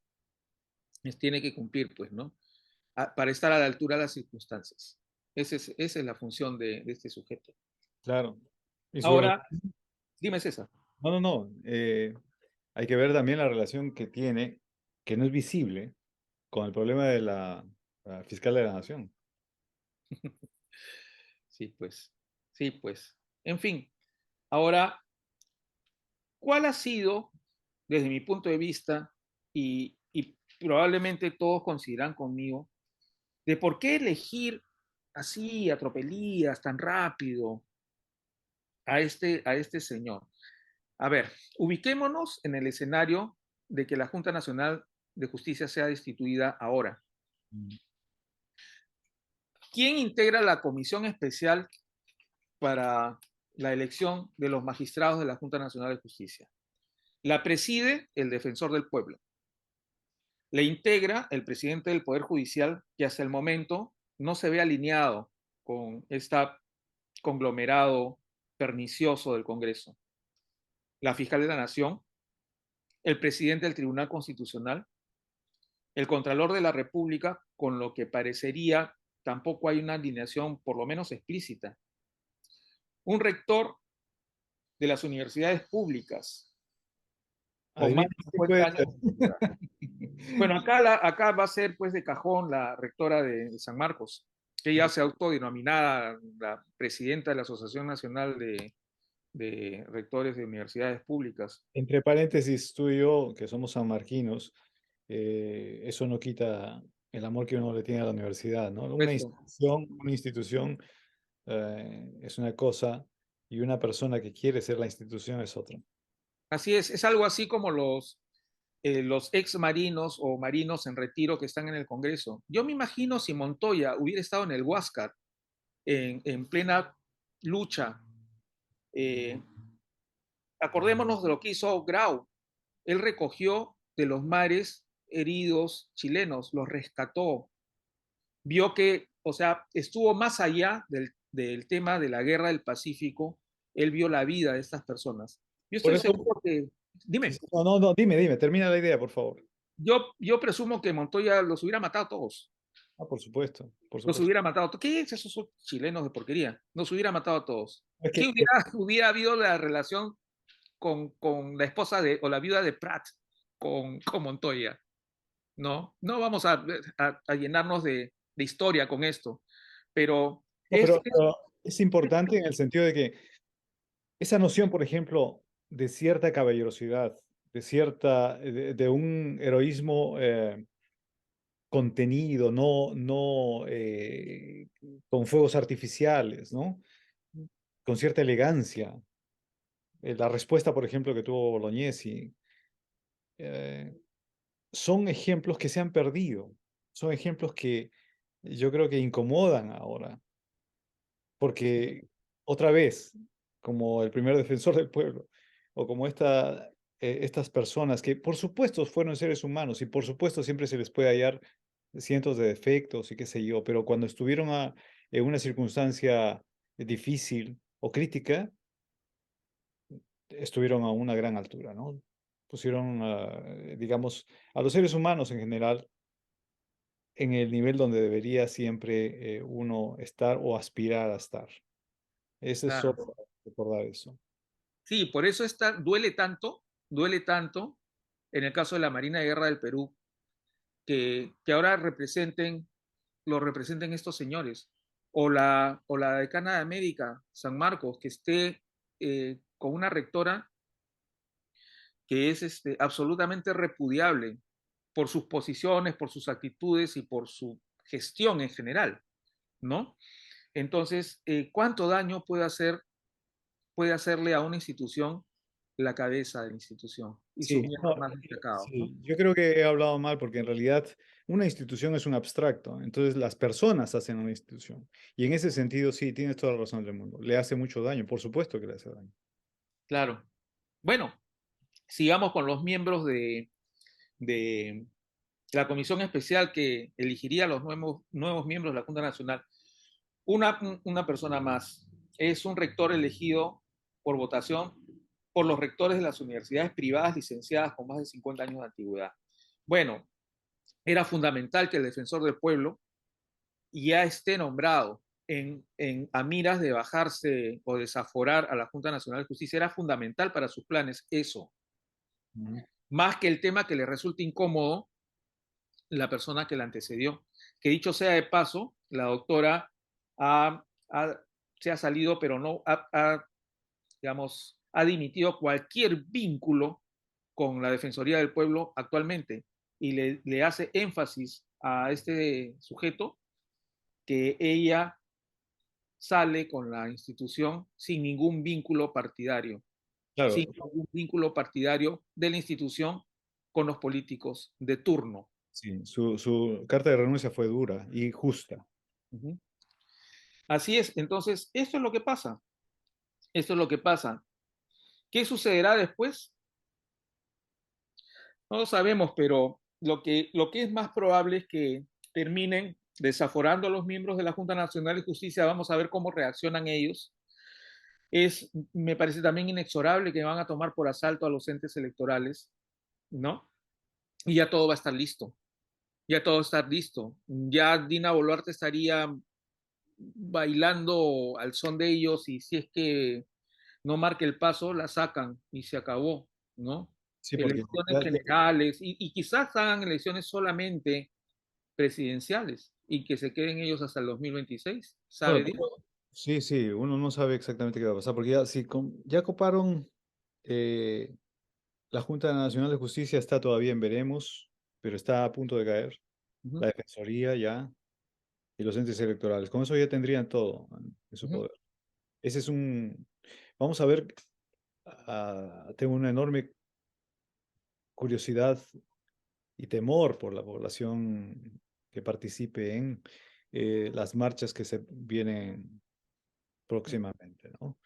tiene que cumplir, pues, ¿no? Para estar a la altura de las circunstancias. Esa es la función de este sujeto. Claro. Y su Ahora, dime César. no, no, no. Hay que ver también la relación que tiene, que no es visible, con el problema de la fiscal de la nación. Sí, pues. Sí, pues. En fin, ahora, ¿cuál ha sido, desde mi punto de vista, y probablemente todos coincidirán conmigo, de por qué elegir así, a tropelías, tan rápido, a este señor? A ver, ubiquémonos en el escenario de que la Junta Nacional de Justicia sea destituida ahora. Mm. ¿Quién integra la comisión especial para la elección de los magistrados de la Junta Nacional de Justicia? La preside el defensor del pueblo. Le integra el presidente del Poder Judicial, que hasta el momento no se ve alineado con este conglomerado pernicioso del Congreso. La fiscal de la Nación, el presidente del Tribunal Constitucional, el Contralor de la República, con lo que parecería tampoco hay una alineación por lo menos explícita. Un rector de las universidades públicas con más Adivina de quién 50 puede años ser. de antigüedad. Bueno, acá va a ser pues de cajón la rectora de San Marcos, que ya se autodenominada la presidenta de la Asociación Nacional de Rectores de Universidades Públicas. Entre paréntesis, tú y yo, que somos sanmarquinos, eso no quita el amor que uno le tiene a la universidad, ¿no? Esto. Una institución es una cosa y una persona que quiere ser la institución es otra. Así es algo así como los ex marinos o marinos en retiro que están en el Congreso. Yo me imagino si Montoya hubiera estado en el Huáscar en plena lucha. eh, Acordémonos de lo que hizo Grau. Él recogió de los mares heridos chilenos, los rescató, vio que, o sea, estuvo más allá del tema de la guerra del Pacífico, él vio la vida de estas personas. Yo Por estoy eso, seguro que, sí, dime, sí, no, no, no, dime, termina la idea, por favor. yo presumo que Montoya los hubiera matado a todos. Ah, por supuesto, por Los supuesto. hubiera matado a todos. ¿Qué es? Esos son chilenos de porquería. Los hubiera matado a todos. Es ¿Qué que, hubiera habido la relación con la esposa o la viuda de Pratt con Montoya? No, no vamos a llenarnos de historia con esto, pero no, pero es importante en el sentido de que esa noción, por ejemplo, de cierta caballerosidad, de un heroísmo contenido, no con fuegos artificiales, ¿no? Con cierta elegancia. La respuesta, por ejemplo, que tuvo Bolognesi, eh, son ejemplos que se han perdido, son ejemplos que yo creo que incomodan ahora, porque otra vez, como el primer defensor del pueblo, o como estas personas que por supuesto fueron seres humanos y por supuesto siempre se les puede hallar cientos de defectos y qué sé yo, pero cuando estuvieron en una circunstancia difícil o crítica, estuvieron a una gran altura, ¿no? Pusieron, digamos, a los seres humanos en general en el nivel donde debería siempre uno estar o aspirar a estar. Ese es claro, solo recordar eso. sí, por eso duele tanto en el caso de la Marina de Guerra del Perú, que ahora lo representen estos señores, o la decana de América, San Marcos, que esté con una rectora que es absolutamente repudiable por sus posiciones, por sus actitudes y por su gestión en general, ¿no? Entonces, ¿cuánto daño puede hacer puede hacerle a una institución la cabeza de la institución y sus Sí, miembros no, más destacados, ¿no? sí, yo creo que he hablado mal porque en realidad una institución es un abstracto, entonces las personas hacen una institución. Y en ese sentido, sí, tienes toda la razón del mundo. Le hace mucho daño, por supuesto que le hace daño. Claro. Bueno, sigamos con los miembros de la comisión especial que elegiría a los nuevos miembros de la Junta Nacional. Una persona más. Es un rector elegido por votación por los rectores de las universidades privadas licenciadas con más de 50 años de antigüedad. Bueno, era fundamental que el defensor del pueblo ya esté nombrado a miras de bajarse o desaforar a la Junta Nacional de Justicia. Era fundamental para sus planes eso, Ujú. más que el tema que le resulte incómodo la persona que la antecedió. Que dicho sea de paso, la doctora ha, ha, se ha salido, pero no digamos, ha dimitido cualquier vínculo con la Defensoría del Pueblo actualmente y le hace énfasis a este sujeto que ella sale con la institución sin ningún vínculo partidario, Claro, sin ningún vínculo partidario de la institución con los políticos de turno. sí, su carta de renuncia fue dura y justa. Uh -huh. Así es, entonces, esto es lo que pasa, esto es lo que pasa. ¿Qué sucederá después? No lo sabemos, pero lo que es más probable es que terminen desaforando a los miembros de la Junta Nacional de Justicia. Vamos a ver cómo reaccionan ellos. Me parece también inexorable que van a tomar por asalto a los entes electorales, ¿no? Y ya todo va a estar listo. Ya todo está listo. Ya Dina Boluarte estaría bailando al son de ellos y si es que no marque el paso, la sacan y se acabó, ¿no? Sí, porque Elecciones generales y quizás hagan elecciones solamente presidenciales y que se queden ellos hasta el 2026, bueno, ¿sabe Dios? sí, sí, uno no sabe exactamente qué va a pasar, porque ya, si ya coparon, la Junta Nacional de Justicia está todavía en veremos, pero está a punto de caer. Uh -huh, La Defensoría ya y los entes electorales. Con eso ya tendrían todo en uh su -huh, poder. Ese es un... Vamos a ver, tengo una enorme curiosidad y temor por la población que participe en las marchas que se vienen próximamente, ¿no?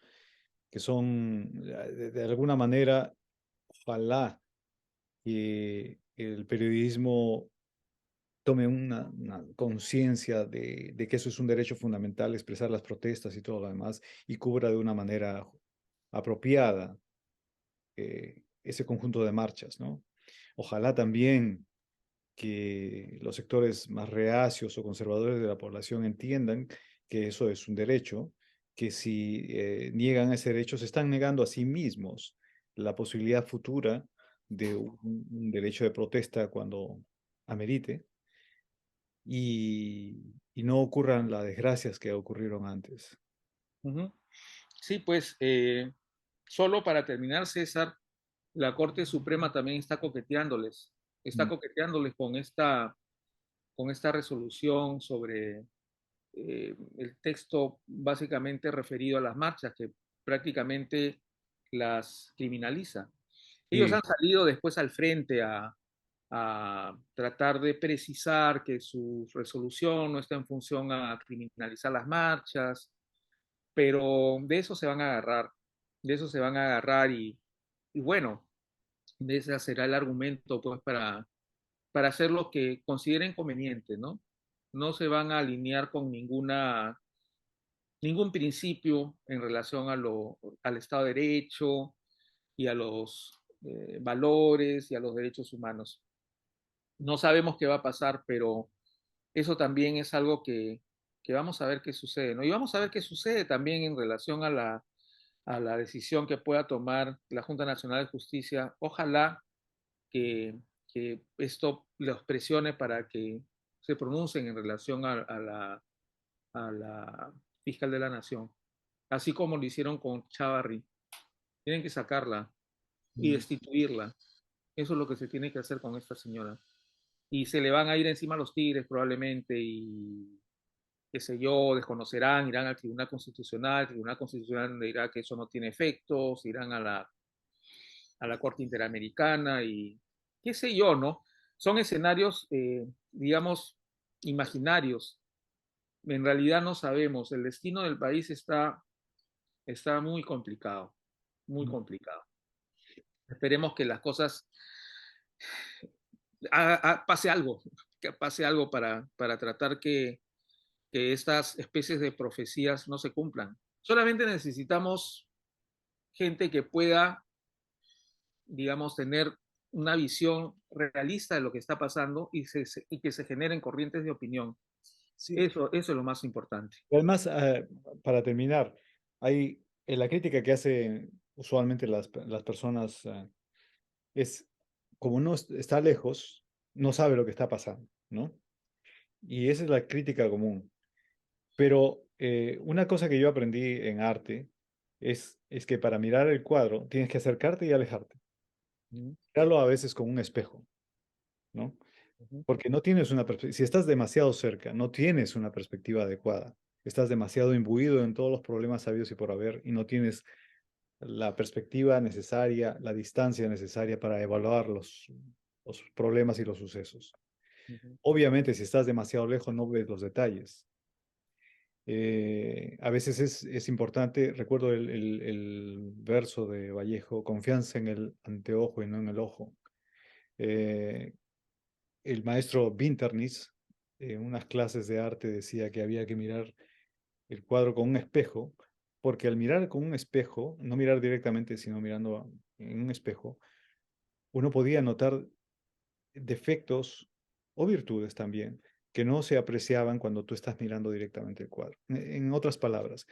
Que son, de alguna manera, ojalá que el periodismo tome una conciencia de que eso es un derecho fundamental, expresar las protestas y todo lo demás, y cubra de una manera apropiada ese conjunto de marchas, ¿no? Ojalá también que los sectores más reacios o conservadores de la población entiendan que eso es un derecho, que si niegan ese derecho se están negando a sí mismos la posibilidad futura de un derecho de protesta cuando amerite y no ocurran las desgracias que ocurrieron antes. uh -huh. Sí, pues solo para terminar, César, la Corte Suprema también está Mm. coqueteándoles con esta resolución sobre el texto básicamente referido a las marchas, que prácticamente las criminaliza. Ellos Sí, han salido después al frente a tratar de precisar que su resolución no está en función a criminalizar las marchas, pero de eso se van a agarrar, de eso se van a agarrar y bueno, ese será el argumento pues para hacer lo que consideren conveniente, ¿no? No se van a alinear con ningún principio en relación al Estado de Derecho y a los valores y a los derechos humanos. No sabemos qué va a pasar, pero eso también es algo que vamos a ver qué sucede, ¿no? Y vamos a ver qué sucede también en relación a la decisión que pueda tomar la Junta Nacional de Justicia. Ojalá que esto los presione para que se pronuncien en relación a la fiscal de la Nación, así como lo hicieron con Chávarri. Tienen que sacarla y mm, destituirla. Eso es lo que se tiene que hacer con esta señora. Y se le van a ir encima los tigres probablemente y qué sé yo, desconocerán, irán al el Tribunal Constitucional dirá que eso no tiene efectos, irán a la Corte Interamericana y qué sé yo, ¿no? Son escenarios, digamos, imaginarios. En realidad no sabemos, el destino del país está muy complicado, muy complicado. Esperemos que las cosas pase algo, que pase algo para tratar que estas especies de profecías no se cumplan. Solamente necesitamos gente que pueda, digamos, tener una visión realista de lo que está pasando y que se generen corrientes de opinión. Sí, Eso es lo más importante. y además, para terminar, hay la crítica que hacen usualmente las personas es como uno está lejos, no sabe lo que está pasando, ¿no? Y esa es la crítica común. Pero una cosa que yo aprendí en arte es que para mirar el cuadro tienes que acercarte y alejarte. Ujú, Mirarlo a veces con un espejo, ¿no? ujú, Porque no tienes una perspectiva, si estás demasiado cerca, no tienes una perspectiva adecuada. Estás demasiado imbuido en todos los problemas sabios y por haber y no tienes la perspectiva necesaria, la distancia necesaria para evaluar los problemas y los sucesos. ujú. Obviamente, si estás demasiado lejos, no ves los detalles. A veces es importante, recuerdo el verso de Vallejo, confianza en el anteojo y no en el ojo. Eh, el maestro Vinternis, en unas clases de arte, decía que había que mirar el cuadro con un espejo, porque al mirar con un espejo, no mirar directamente, sino mirando en un espejo, uno podía notar defectos o virtudes también que no se apreciaban cuando tú estás mirando directamente el cuadro. En otras palabras,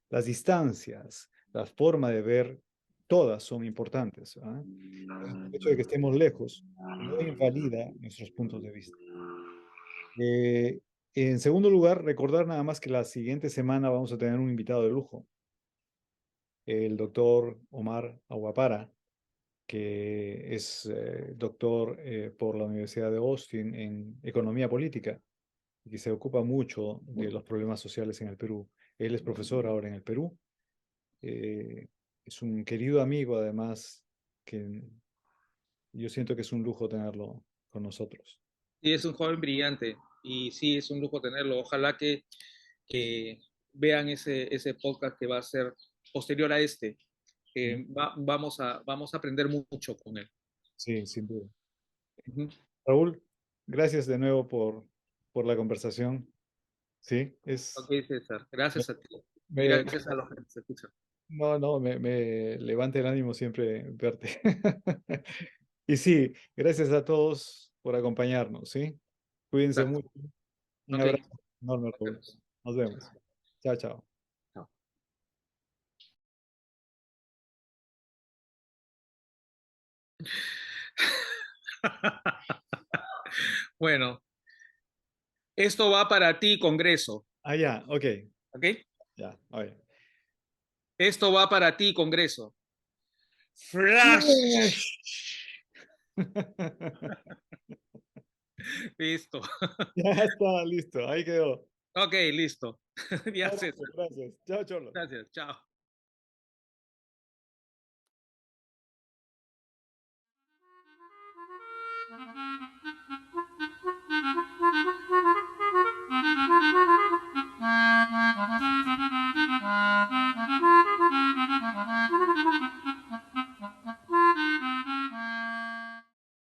las distancias, la forma de ver, todas son importantes. ¿Ah? El hecho de que estemos lejos no invalida nuestros puntos de vista. Eh, en segundo lugar, recordar nada más que la siguiente semana vamos a tener un invitado de lujo, el doctor Omar Aguapara, que es doctor por la Universidad de Austin en economía política y que se ocupa mucho de los problemas sociales en el Perú. Él es profesor ahora en el Perú. eh, es un querido amigo, además, que yo siento que es un lujo tenerlo con nosotros. Sí, es un joven brillante y sí, es un lujo tenerlo. Ojalá que vean ese podcast que va a ser posterior a este. Ujú. Vamos a aprender mucho con él. Sí, sin duda. Ujú. Raúl, gracias de nuevo por la conversación. Sí, Ok, César, gracias a ti y me, gracias a los que nos escuchan. no, no, me levanta el ánimo siempre verte. Y sí, gracias a todos por acompañarnos, ¿sí? Cuídense Exacto. mucho. Un Ok, abrazo enorme, nos Raúl. vemos. Nos vemos. Chao, chao. Chao. Bueno, esto va para ti, Congreso. Ah, ya, ok. ¿Ok? Ya, oye. Esto va para ti, Congreso. Flash. Listo. Ya está, listo. Ahí quedó. Ok, listo. Ya, Abrazo, César. gracias. Chao, Cholo. Gracias. Chao.